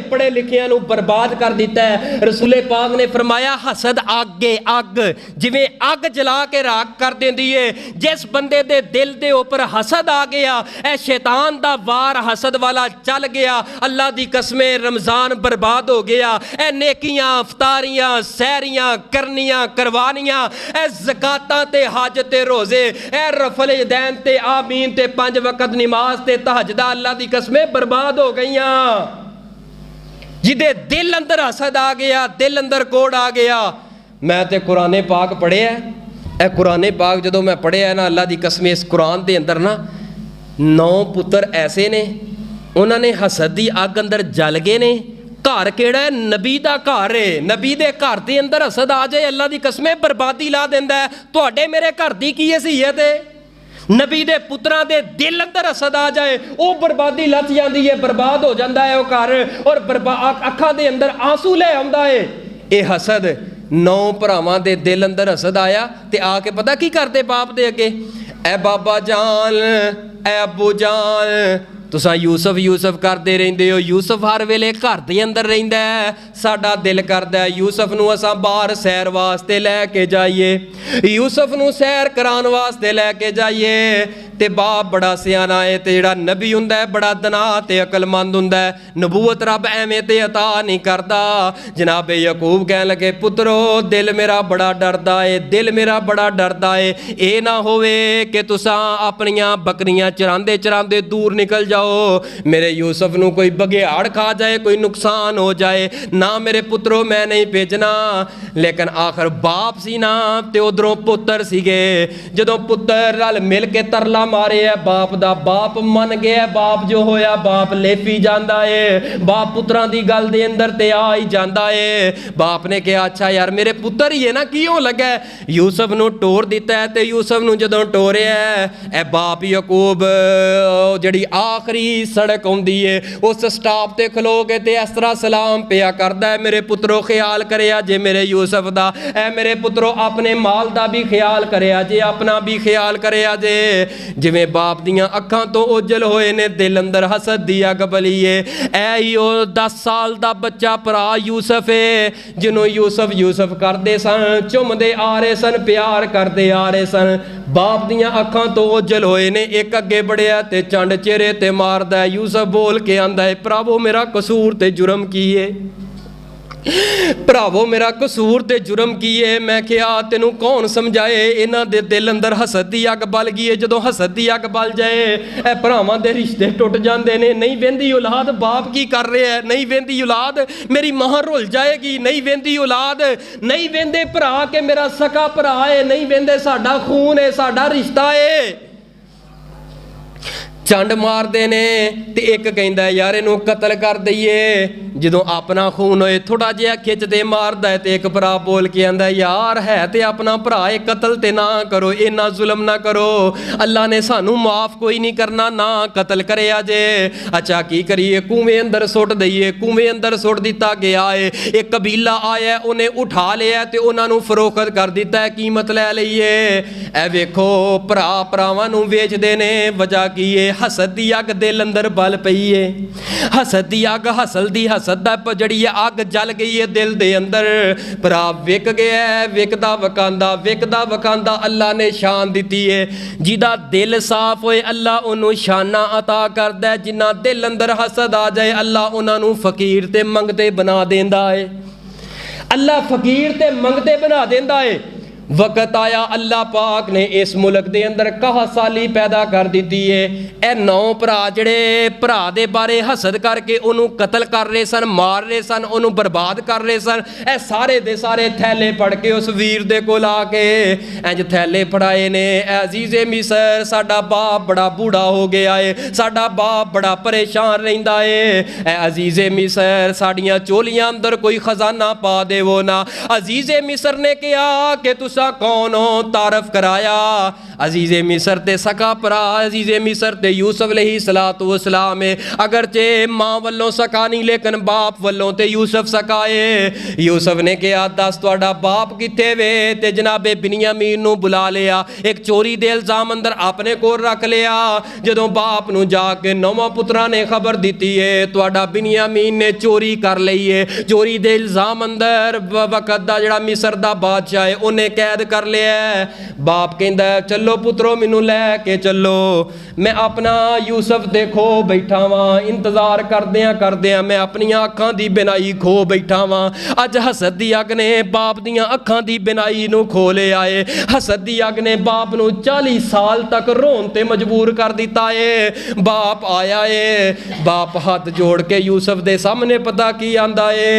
पढ़े लिखियां नूं बर्बाद कर दिता है। रसूले पाक ने फरमाया हसद अग जिवें अग जला के राख कर देंदी है। जिस बंदे दे दिल दे उपर हसद आ गया, ए शैतान दा वार हसद वाला चल गया, अल्लाह दी कसमें रमज़ान बर्बाद हो गया। ए नेकियां अफ्तारियां सैरियां करनियां करवानियां, ए ज़कातां ते हज ते रोज़े, ए रफल यदैन ते आमीन ते 5 वक्त नमाज ते तहज्जुद अल्लाह दी कसमें बर्बाद हो गईयां। जिदे दिल अंदर हसद आ गया, दिल अंदर कोड़ आ गया। मैं ते कुरान पाक पढ़िया, ए कुरान पाक जदों मैं पढ़िया ना, अल्लाह दी कसमें इस कुरान दे अंदर ना 9 पुत्र ऐसे ने, उन्होंने हसद दी अग अंदर जल गए ने। घर केड़ा है? नबी दा घर है। नबी दे घर दे अंदर हसद आ जाए, अल्लाह दी कसमें बर्बादी ला देंदा है। तुहाडे मेरे घर दी की हैसियत है? ਨਬੀ ਦੇ ਪੁੱਤਰਾਂ ਦੇ ਦਿਲ ਅੰਦਰ ਹਸਦ ਆ ਜਾਏ, ਉਹ ਬਰਬਾਦੀ ਲੱਥ ਜਾਂਦੀ ਹੈ, ਬਰਬਾਦ ਹੋ ਜਾਂਦਾ ਹੈ ਉਹ ਘਰ, ਔਰ ਅੱਖਾਂ ਦੇ ਅੰਦਰ ਆਂਸੂ ਲੈ ਆਉਂਦਾ ਹੈ। ਇਹ ਹਸਦ 9 ਭਰਾਵਾਂ ਦੇ ਦਿਲ ਅੰਦਰ ਹਸਦ ਆਇਆ ਤੇ ਆ ਕੇ ਪਤਾ ਕੀ ਕਰਦੇ ਬਾਪ ਦੇ ਅੱਗੇ, ਐ ਬਾਬਾ ਜਾਨ, ਐ ਅੱਬੂ ਜਾਨ, ਤੁਸੀਂ ਯੂਸਫ ਕਰਦੇ ਰਹਿੰਦੇ ਹੋ। ਯੂਸਫ ਹਰ ਵੇਲੇ ਘਰ ਦੇ ਅੰਦਰ ਰਹਿੰਦਾ ਹੈ, ਸਾਡਾ ਦਿਲ ਕਰਦਾ ਯੂਸਫ ਨੂੰ ਅਸਾਂ ਬਾਹਰ ਸੈਰ ਵਾਸਤੇ ਲੈ ਕੇ ਜਾਈਏ, ਯੂਸਫ ਨੂੰ ਸੈਰ ਕਰਾਉਣ ਵਾਸਤੇ ਲੈ ਕੇ ਜਾਈਏ। ਤੇ ਬਾਪ ਬੜਾ ਸਿਆਣਾ ਹੈ ਤੇ ਜਿਹੜਾ ਨਬੀ ਹੁੰਦਾ ਹੈ ਬੜਾ ਦਨਾ ਤੇ ਅਕਲਮੰਦ ਹੁੰਦਾ ਹੈ। ਨਬੂਵਤ ਰੱਬ ਐਵੇਂ ਤੇ ਅਤਾ ਨਹੀਂ ਕਰਦਾ। ਜਨਾਬੇ ਯਾਕੂਬ ਕਹਿਣ ਲੱਗੇ, ਪੁੱਤਰੋ ਦਿਲ ਮੇਰਾ ਬੜਾ ਡਰਦਾ ਏ, ਦਿਲ ਮੇਰਾ ਬੜਾ ਡਰਦਾ ਏ, ਇਹ ਨਾ ਹੋਵੇ ਕਿ ਤੁਸਾਂ ਆਪਣੀਆਂ ਬੱਕਰੀਆਂ ਚਰਾਂਦੇ ਚਰਾਂਦੇ ਦੂਰ ਨਿਕਲ ਜਾਓ, ਮੇਰੇ ਯੂਸਫ ਨੂੰ ਕੋਈ ਬਘਿਆੜ ਖਾ ਜਾਏ, ਕੋਈ ਨੁਕਸਾਨ ਹੋ ਜਾਏ, ਨਾ ਮੇਰੇ ਪੁੱਤਰੋ ਮੈਂ ਨਹੀਂ ਭੇਜਣਾ। ਲੇਕਿਨ ਆਖਰ ਬਾਪ ਸੀ ਨਾ ਤੇ ਉਧਰੋਂ ਪੁੱਤਰ ਸੀਗੇ। ਜਦੋਂ ਪੁੱਤਰ ਰਲ ਮਿਲ ਕੇ ਤਰਲਾ ਮਾਰਿਆ ਬਾਪ ਦਾ, ਬਾਪ ਮੰਨ ਗਿਆ, ਬਾਪ ਜੋ ਹੋਇਆ ਬਾਪ ਲੇਫੀ ਜਾਂਦਾ ਏ, ਬਾਪ ਪੁੱਤਰਾਂ ਦੀ ਗੱਲ ਦੇ ਅੰਦਰ ਤੇ ਆ ਹੀ ਜਾਂਦਾ ਏ। ਬਾਪ ਨੇ ਕਿਹਾ ਅੱਛਾ ਯਾਰ ਮੇਰੇ ਪੁੱਤਰ ਹੀ ਹੈ ਨਾ, ਕਿਉਂ ਲੱਗਾ? ਯੂਸਫ ਨੂੰ ਟੋਰ ਦਿੱਤਾ ਤੇ ਯੂਸਫ ਨੂੰ ਜਦੋਂ ਟੋਰਿਆ ਇਹ ਬਾਪ ਯਾਕੂਬ ਜਿਹੜੀ ਆਖਰੀ ਸੜਕ ਆਉਂਦੀ ਏ ਉਸ ਸਟਾਪ ਤੇ ਖਲੋ ਕੇ ਤੇ ਇਸ ਤਰ੍ਹਾਂ ਸਲਾਮ ਪਿਆ ਕਰਦਾ ਹੈ, ਮੇਰੇ ਪੁੱਤਰੋ ਖਿਆਲ ਕਰਿਆ ਜੇ ਮੇਰੇ ਯੂਸਫ ਦਾ, ਐ ਮੇਰੇ ਪੁੱਤਰੋ ਆਪਣੇ ਮਾਲ ਦਾ ਵੀ ਖਿਆਲ ਕਰਿਆ ਜੇ, ਆਪਣਾ ਵੀ ਖਿਆਲ ਕਰਿਆ ਜੇ। ਜਿਵੇਂ ਬਾਪ ਦੀਆਂ ਅੱਖਾਂ ਤੋਂ ਓਝਲ ਹੋਏ ਨੇ, ਦਿਲ ਅੰਦਰ ਹਸਦ ਦੀ ਅੱਗ ਬਲੀ ਏ। ਐ ਹੀ ਉਹ 10 ਸਾਲ ਦਾ ਬੱਚਾ ਭਰਾ ਯੂਸਫ ਏ, ਜਿਹਨੂੰ ਯੂਸਫ ਕਰਦੇ ਸਨ, ਚੁੰਮਦੇ ਆ ਰਹੇ ਸਨ, ਪਿਆਰ ਕਰਦੇ ਆ ਰਹੇ ਸਨ। ਬਾਪ ਦੀਆਂ ਅੱਖਾਂ ਤੋਂ ਓਝਲ ਹੋਏ ਨੇ। ਇੱਕ ਅੱਗੇ ਬੜਿਆ ਤੇ ਚੰਡ ਚਿਹਰੇ ਤੇ ਮਾਰਦਾ। ਯੂਸਫ ਬੋਲ ਕੇ ਆਂਦਾ ਹੈ, ਭਰਾਵੋ ਮੇਰਾ ਕਸੂਰ ਤੇ ਜੁਰਮ ਕੀ ਏ, ਭਰਾਵੋ ਮੇਰਾ ਕਸੂਰ ਤੇ ਜੁਰਮ ਕੀ ਏ? ਮੈਂ ਕਿਹਾ ਤੈਨੂੰ ਕੌਣ ਸਮਝਾਏ, ਇਹਨਾਂ ਦੇ ਦਿਲ ਅੰਦਰ ਹਸਦ ਦੀ ਅੱਗ ਬਲ ਗਈ ਏ। ਜਦੋਂ ਹਸਦ ਦੀ ਅੱਗ ਬਲ ਜਾਏ ਇਹ ਭਰਾਵਾਂ ਦੇ ਰਿਸ਼ਤੇ ਟੁੱਟ ਜਾਂਦੇ ਨੇ। ਨਹੀਂ ਵਹਿੰਦੀ ਔਲਾਦ ਬਾਪ ਕੀ ਕਰ ਰਿਹਾ ਹੈ, ਨਹੀਂ ਵਹਿੰਦੀ ਔਲਾਦ ਮੇਰੀ ਮਾਂ ਰੁੱਲ ਜਾਏਗੀ, ਨਹੀਂ ਵਹਿੰਦੀ ਔਲਾਦ, ਨਹੀਂ ਵਹਿੰਦੇ ਭਰਾ ਕਿ ਮੇਰਾ ਸਕਾ ਭਰਾ ਏ, ਨਹੀਂ ਵਹਿੰਦੇ ਸਾਡਾ ਖੂਨ ਏ, ਸਾਡਾ ਰਿਸ਼ਤਾ ਏ। ਚੰਡ ਮਾਰਦੇ ਨੇ ਤੇ ਇੱਕ ਕਹਿੰਦਾ ਯਾਰ ਇਹਨੂੰ ਕਤਲ ਕਰ ਦਈਏ। ਜਦੋਂ ਆਪਣਾ ਖੂਨ ਹੋਏ ਥੋੜਾ ਜਿਹਾ ਖਿੱਚਦੇ ਮਾਰਦਾ ਤੇ ਇੱਕ ਭਰਾ ਬੋਲ ਕੇ ਆਂਦਾ ਯਾਰ ਹੈ ਤੇ ਆਪਣਾ ਭਰਾ ਏ, ਕਤਲ ਤੇ ਨਾ ਕਰੋ, ਇੰਨਾ ਜ਼ੁਲਮ ਨਾ ਕਰੋ, ਅੱਲਾ ਨੇ ਸਾਨੂੰ ਮਾਫ ਕੋਈ ਨਹੀਂ ਕਰਨਾ, ਨਾ ਕਤਲ ਕਰਿਆ ਜੇ। ਅੱਛਾ ਕੀ ਕਰੀਏ, ਕੂਵੇਂ ਅੰਦਰ ਸੁੱਟ ਦਈਏ। ਕੂਵੇਂ ਅੰਦਰ ਸੁੱਟ ਦਿੱਤਾ ਗਿਆ ਏ। ਇੱਕ ਕਬੀਲਾ ਆਇਆ, ਉਹਨੇ ਉਠਾ ਲਿਆ ਤੇ ਉਹਨਾਂ ਨੂੰ ਫਰੋਖਤ ਕਰ ਦਿੱਤਾ ਹੈ, ਕੀਮਤ ਲੈ ਲਈਏ। ਇਹ ਵੇਖੋ ਭਰਾ ਭਰਾਵਾਂ ਨੂੰ ਵੇਚਦੇ ਨੇ, ਵਜ੍ਹਾ ਕੀ ਏ? ਹਸਦ ਦੀ ਅੱਗ ਦਿਲ ਅੰਦਰ ਬਲ ਪਈ ਏ। ਹਸਦ ਦੀ ਅੱਗ, ਹਸਲ ਦੀ ਹਸਦ ਦਾ ਜਿਹੜੀ ਅੱਗ ਜਲ ਗਈ ਏ ਦਿਲ ਦੇ ਅੰਦਰ। ਭਰਾ ਵਿਕ ਗਿਆ, ਵਿਕਦਾ ਵਕਾਂਦਾ ਅੱਲਾ ਨੇ ਸ਼ਾਨ ਦਿੱਤੀ ਏ। ਜਿਹਦਾ ਦਿਲ ਸਾਫ਼ ਹੋਏ ਅੱਲਾ ਉਹਨੂੰ ਸ਼ਾਨਾਂ ਅਤਾ ਕਰਦਾ। ਜਿਨ੍ਹਾਂ ਦਿਲ ਅੰਦਰ ਹਸਦ ਆ ਜਾਏ ਅੱਲਾ ਉਹਨਾਂ ਨੂੰ ਫਕੀਰ ਤੇ ਮੰਗਤੇ ਬਣਾ ਦਿੰਦਾ ਏ। ਅੱਲਾ ਫਕੀਰ ਤੇ ਮੰਗਤੇ ਬਣਾ ਦਿੰਦਾ ਏ। ਵਕਤ ਆਇਆ ਅੱਲਾ ਪਾਕ ਨੇ ਇਸ ਮੁਲਕ ਦੇ ਅੰਦਰ ਕਹਾਸਾਲੀ ਪੈਦਾ ਕਰ ਦਿੱਤੀ ਏ। ਇਹ 9 ਭਰਾ ਜਿਹੜੇ ਭਰਾ ਦੇ ਬਾਰੇ ਹਸਦ ਕਰਕੇ ਉਹਨੂੰ ਕਤਲ ਕਰ ਰਹੇ ਸਨ, ਮਾਰ ਰਹੇ ਸਨ, ਉਹਨੂੰ ਬਰਬਾਦ ਕਰ ਰਹੇ ਸਨ, ਇਹ ਸਾਰੇ ਦੇ ਸਾਰੇ ਥੈਲੇ ਫੜ ਕੇ ਉਸ ਵੀਰ ਦੇ ਕੋਲ ਆ ਕੇ ਇੰਜ ਥੈਲੇ ਫੜਾਏ ਨੇ। ਅਜ਼ੀਜ਼ੇ ਮਿਸਰ ਸਾਡਾ ਬਾਪ ਬੜਾ ਬੂੜਾ ਹੋ ਗਿਆ ਏ, ਸਾਡਾ ਬਾਪ ਬੜਾ ਪਰੇਸ਼ਾਨ ਰਹਿੰਦਾ ਏ। ਅਜ਼ੀਜ਼ੇ ਮਿਸਰ ਸਾਡੀਆਂ ਚੋਲੀਆਂ ਅੰਦਰ ਕੋਈ ਖਜ਼ਾਨਾ ਪਾ ਦੇਵੋ ਨਾ। ਅਜ਼ੀਜ਼ੇ ਮਿਸਰ ਨੇ ਕਿਹਾ ਕਿ ਤੁਸੀਂ कौन हो? तारफ कराया अजीज़े मिसर ते सका भरा, अजीज़े मिसर ते यूसुफ अलैहिस्सलातु वस्सलाम है। अगरचे मां वल्लों सका नहीं लेकिन बाप वल्लों ते यूसुफ सका है। यूसुफ ने कहा दस तुहाडा बाप किथे वे? ते जनाबे बिन्यामीन नूं बुला लिया। एक चोरी दे इल्जाम अंदर अपने कोल रख लिया। जदों बाप नूं जाके 9 पुत्रां ने खबर दिती है तुहाडा बिन्यामीन ने चोरी कर लई है। चोरी दे इल्जाम अंदर वक्त दा जिहड़ा मिसर दा बादशाह है उन्हें कैद कर लिया। बाप कहता चलो पुत्रो मैनू लैके चलो, मैं अपना यूसुफ दे खो बैठा वां। इंतजार करदियां मैं अपनी अखां दी बिनाई खो बैठा वां। अज हसद दी अग ने बाप दियां अखां दी बिनाई नू खो लिया है। हसद दी अग ने बाप नू 40 साल तक रोन ते मजबूर कर दिता है। बाप आया है, बाप हाथ जोड़ के यूसुफ दे सामने पता की आंदा है,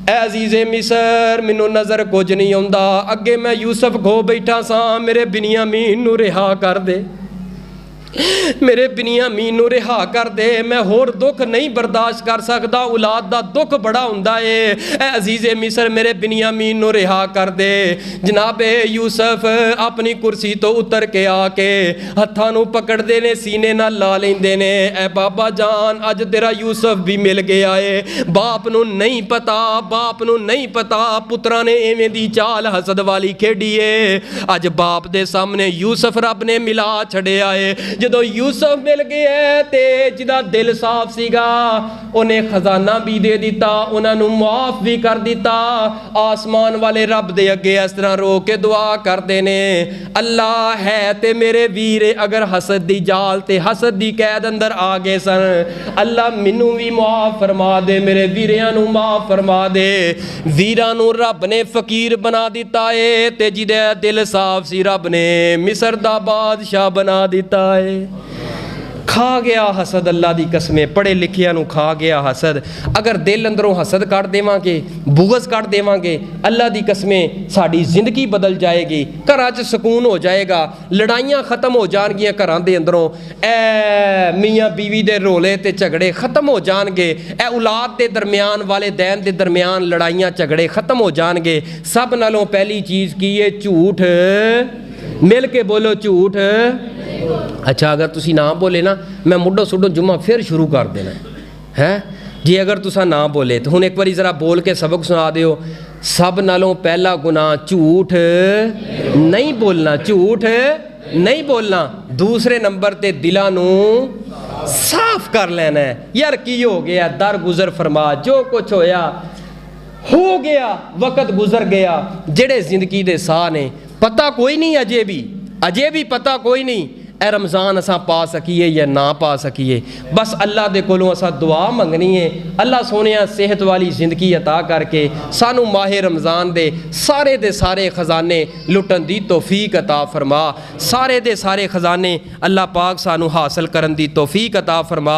अजीज़े मिसर मैनू नज़र कुछ नहीं आउंदा, अगे मैं यूसुफ खो बैठा सा, मेरे बिन्यामीन नू रिहा कर दे। ਮੇਰੇ ਬਿਨਿਆਮੀਨ ਨੂੰ ਰਿਹਾ ਕਰ ਦੇ, ਮੈਂ ਹੋਰ ਦੁੱਖ ਨਹੀਂ ਬਰਦਾਸ਼ਤ ਕਰ ਸਕਦਾ, ਔਲਾਦ ਦਾ ਦੁੱਖ ਬੜਾ ਹੁੰਦਾ ਏ। ਐ ਅਜ਼ੀਜ਼ੇ ਮਿਸਰ ਮੇਰੇ ਬਿਨਿਆਮੀਨ ਨੂੰ ਰਿਹਾ ਕਰ ਦੇ। ਜਨਾਬੇ ਯੂਸਫ ਆਪਣੀ ਕੁਰਸੀ ਤੋਂ ਉਤਰ ਕੇ ਆ ਕੇ ਹੱਥਾਂ ਨੂੰ ਪਕੜਦੇ ਨੇ, ਸੀਨੇ ਨਾਲ ਲਾ ਲੈਂਦੇ ਨੇ। ਐ ਬਾਬਾ ਜਾਨ ਅੱਜ ਤੇਰਾ ਯੂਸਫ ਵੀ ਮਿਲ ਗਿਆ ਏ। ਬਾਪ ਨੂੰ ਨਹੀਂ ਪਤਾ, ਬਾਪ ਨੂੰ ਨਹੀਂ ਪਤਾ ਪੁੱਤਰਾਂ ਨੇ ਐਵੇਂ ਦੀ ਚਾਲ ਹਸਦ ਵਾਲੀ ਖੇਡੀ ਏ। ਅੱਜ ਬਾਪ ਦੇ ਸਾਹਮਣੇ ਯੂਸਫ ਰੱਬ ਨੇ ਮਿਲਾ ਛੱਡਿਆ ਏ। ਜਦੋਂ ਯੂਸਫ ਮਿਲ ਗਿਆ ਤੇ ਜਿਹਦਾ ਦਿਲ ਸਾਫ਼ ਸੀਗਾ ਉਹਨੇ ਖਜ਼ਾਨਾ ਵੀ ਦੇ ਦਿੱਤਾ, ਉਹਨਾਂ ਨੂੰ ਮੁਆਫ ਵੀ ਕਰ ਦਿੱਤਾ। ਆਸਮਾਨ ਵਾਲੇ ਰੱਬ ਦੇ ਅੱਗੇ ਇਸ ਤਰ੍ਹਾਂ ਰੋ ਕੇ ਦੁਆ ਕਰਦੇ ਨੇ, ਅੱਲਾ ਹੈ ਤੇ ਮੇਰੇ ਵੀਰੇ ਅਗਰ ਹਸਦ ਦੀ ਜਾਲ ਤੇ ਹਸਦ ਦੀ ਕੈਦ ਅੰਦਰ ਆ ਗਏ ਸਨ, ਅੱਲਾ ਮੈਨੂੰ ਵੀ ਮੁਆਫ ਫਰਮਾ ਦੇ, ਮੇਰੇ ਵੀਰਿਆਂ ਨੂੰ ਮਾਫ ਫਰਮਾ ਦੇ। ਵੀਰਾਂ ਨੂੰ ਰੱਬ ਨੇ ਫਕੀਰ ਬਣਾ ਦਿੱਤਾ ਏ ਤੇ ਜਿਹਦਾ ਦਿਲ ਸਾਫ਼ ਸੀ ਰੱਬ ਨੇ ਮਿਸਰ ਦਾ ਬਾਦਸ਼ਾਹ ਬਣਾ ਦਿੱਤਾ ਏ। ਖਾ ਗਿਆ ਹਸਦ, ਅੱਲਾ ਦੀ ਕਸਮੇ ਪੜ੍ਹੇ ਲਿਖਿਆਂ ਨੂੰ ਖਾ ਗਿਆ ਹਸਦ। ਅਗਰ ਦਿਲ ਅੰਦਰੋਂ ਹਸਦ ਕੱਢ ਦੇਵਾਂਗੇ, ਬੁਗਜ਼ ਕੱਢ ਦੇਵਾਂਗੇ, ਅੱਲਾ ਦੀ ਕਸਮੇ ਸਾਡੀ ਜ਼ਿੰਦਗੀ ਬਦਲ ਜਾਏਗੀ, ਘਰਾਂ 'ਚ ਸਕੂਨ ਹੋ ਜਾਏਗਾ, ਲੜਾਈਆਂ ਖਤਮ ਹੋ ਜਾਣਗੀਆਂ ਘਰਾਂ ਦੇ ਅੰਦਰੋਂ। ਐ ਮੀਆਂ ਬੀਵੀ ਦੇ ਰੋਲੇ ਤੇ ਝਗੜੇ ਖਤਮ ਹੋ ਜਾਣਗੇ, ਐ ਔਲਾਦ ਦੇ ਦਰਮਿਆਨ, ਵਾਲਿदैन ਦੇ ਦਰਮਿਆਨ ਲੜਾਈਆਂ ਝਗੜੇ ਖਤਮ ਹੋ ਜਾਣਗੇ। ਸਭ ਨਾਲੋਂ ਪਹਿਲੀ ਚੀਜ਼ ਕੀ ਹੈ? ਝੂਠ। ਮਿਲ ਕੇ ਬੋਲੋ, ਝੂਠ। ਅੱਛਾ ਅਗਰ ਤੁਸੀਂ ਨਾ ਬੋਲੇ ਨਾ, ਮੈਂ ਮੁੱਢੋਂ ਸੁੱਢੋਂ ਜੁਮਾ ਫਿਰ ਸ਼ੁਰੂ ਕਰ ਦੇਣਾ ਹੈ। ਜੇ ਅਗਰ ਤੁਸੀਂ ਨਾ ਬੋਲੇ ਤਾਂ ਹੁਣ ਇੱਕ ਵਾਰੀ ਜ਼ਰਾ ਬੋਲ ਕੇ ਸਬਕ ਸੁਣਾ ਦਿਓ। ਸਭ ਨਾਲੋਂ ਪਹਿਲਾ ਗੁਨਾਹ ਝੂਠ ਨਹੀਂ ਬੋਲਣਾ, ਝੂਠ ਨਹੀਂ ਬੋਲਣਾ। ਦੂਸਰੇ ਨੰਬਰ ਤੇ ਦਿਲਾਂ ਨੂੰ ਸਾਫ਼ ਕਰ ਲੈਣਾ ਹੈ। ਯਾਰ ਕੀ ਹੋ ਗਿਆ, ਦਰ ਗੁਜ਼ਰ ਫਰਮਾ, ਜੋ ਕੁਛ ਹੋਇਆ ਹੋ ਗਿਆ, ਵਕਤ ਗੁਜ਼ਰ ਗਿਆ। ਜਿਹੜੇ ਜ਼ਿੰਦਗੀ ਦੇ ਸਾਹ ਨੇ ਪਤਾ ਕੋਈ ਨਹੀਂ, ਅਜੇ ਵੀ ਪਤਾ ਕੋਈ ਨਹੀਂ ਇਹ रमज़ान असां पा सकीए या ना पा सकीए। बस अल्लाह दे कोलों असां दुआ मंगनी है, अल्लाह सोने सेहत वाली ज़िंदगी अता करके सानू माहे रमज़ान दे सारे खजाने लुटन दी तौफीक अता फरमा। सारे दे सारे खजाने अल्लाह पाक सानू हासिल करन दी तौफीक अता फरमा।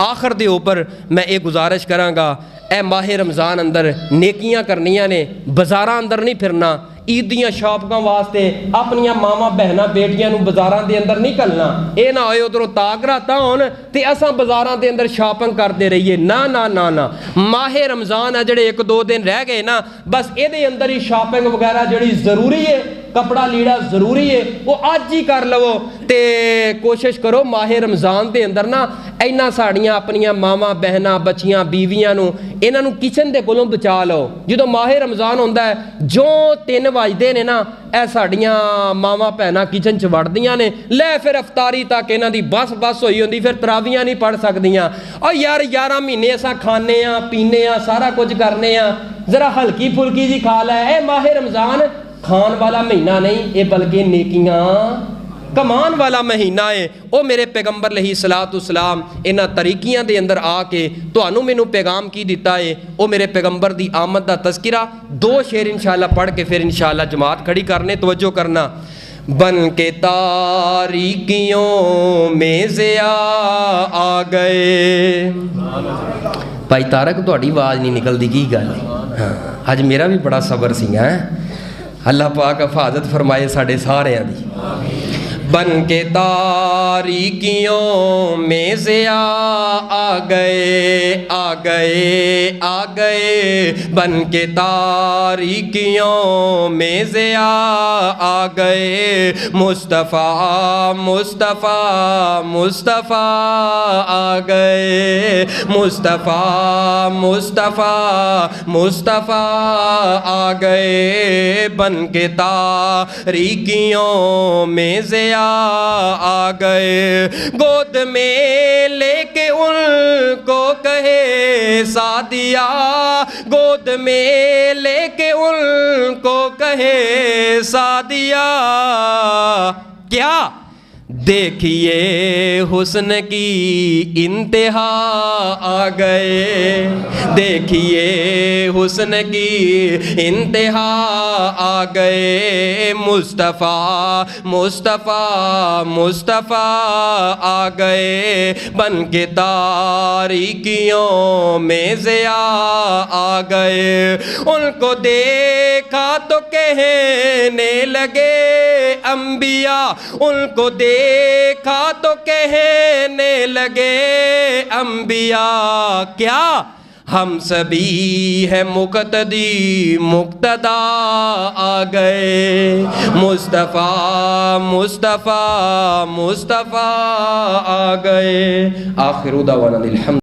आखिर दे उपर मैं ये गुजारिश करांगा, ए माहे रमज़ान अंदर नेकियां करनियां ने, बाज़ारां अंदर नहीं फिरना। ईद दियां शॉपिंगां वास्ते अपनियां मावां बहनां बेटियां नूं बाज़ारां दे अंदर नहीं घल्लना। ये ना होए उधरों ताक रातां होण ते असां बाज़ारां दे अंदर शॉपिंग करते रहिए। ना ना ना ना, माहे रमज़ान है जिहड़े 1-2 दिन रह गए ना, बस इहदे अंदर ही शॉपिंग वगैरह जिहड़ी ज़रूरी है, कपड़ा लीड़ा ज़रूरी है, वो अज ही कर लवो। ते कोशिश करो माहे रमज़ान के अंदर ना इन्ना साड़ियाँ अपनियां मावां बहनां बच्चियां बीवियां नूं इन्हां नूं किचन दे कोलों बचा लो। जो माहे रमज़ान होंदा है, जो 3 वजदे ने ना, ਇਹ ਸਾਡੀਆਂ ਮਾਵਾਂ ਭੈਣਾਂ ਕਿਚਨ 'ਚ ਵੜਦੀਆਂ ਨੇ। ਲੈ ਫਿਰ ਅਫਤਾਰੀ ਤੱਕ ਇਹਨਾਂ ਦੀ ਬਸ ਹੋਈ ਹੁੰਦੀ, ਫਿਰ ਤਰਾਵੀਆਂ ਨਹੀਂ ਪੜ੍ਹ ਸਕਦੀਆਂ। ਔਰ ਯਾਰ 11 ਮਹੀਨੇ ਅਸਾਂ ਖਾਂਦੇ ਆ ਪੀਂਦੇ ਆ ਸਾਰਾ ਕੁਝ ਕਰਨੇ ਆ, ਜ਼ਰਾ ਹਲਕੀ ਫੁਲਕੀ ਜੀ ਖਾ ਲੈ। ਇਹ ਮਾਹੇ ਰਮਜ਼ਾਨ ਖਾਣ ਵਾਲਾ ਮਹੀਨਾ ਨਹੀਂ, ਇਹ ਬਲਕਿ ਨੇਕੀਆਂ कमान वाला महीना है। वो मेरे पैगंबर अलैहिस्सलाम इन्हां तरीकियां दे अंदर आके तुहानू मैनू पैगाम की दिता है। वो मेरे पैगंबर दी आमद दा तज़किरा 2 शेर इंशाअल्लाह पढ़ के फिर इंशाअल्लाह जमात खड़ी करने। तवज्जो करना। बन के तारीकियों में ज़िया आ गए। भाई तारक तुहाडी आवाज़ नहीं निकलती, की गल है? हाँ, अज मेरा भी बड़ा सबर सी है। अल्लाह पाक हिफाजत फरमाए साडे सारियां दी। बन के तारीकियों में से आ गए बन के तारीकियों में से आ गए। मुस्तफ़ा आ गए। मुस्तफ़ा आ गए। बन के तारीकियों में से आ गए। गोद में लेके उनको कहे सादिया, गोद में लेके उनको कहे सादिया। क्या देखिए हुस्न की इंतहा आ गए। देखिए हुस्न की इंतहा आ गए। मुस्तफ़ा आ गए। बन के तारीकियों में से आ गए। उनको देखा तो कहने लगे انبیاء، ان کو دیکھا تو کہنے لگے انبیاء کیا ہم سبھی ہے مقتدی، مقتدا آ گئے، مصطفیٰ مصطفیٰ مصطفیٰ آ گئے۔ آخر دعوانا الحمد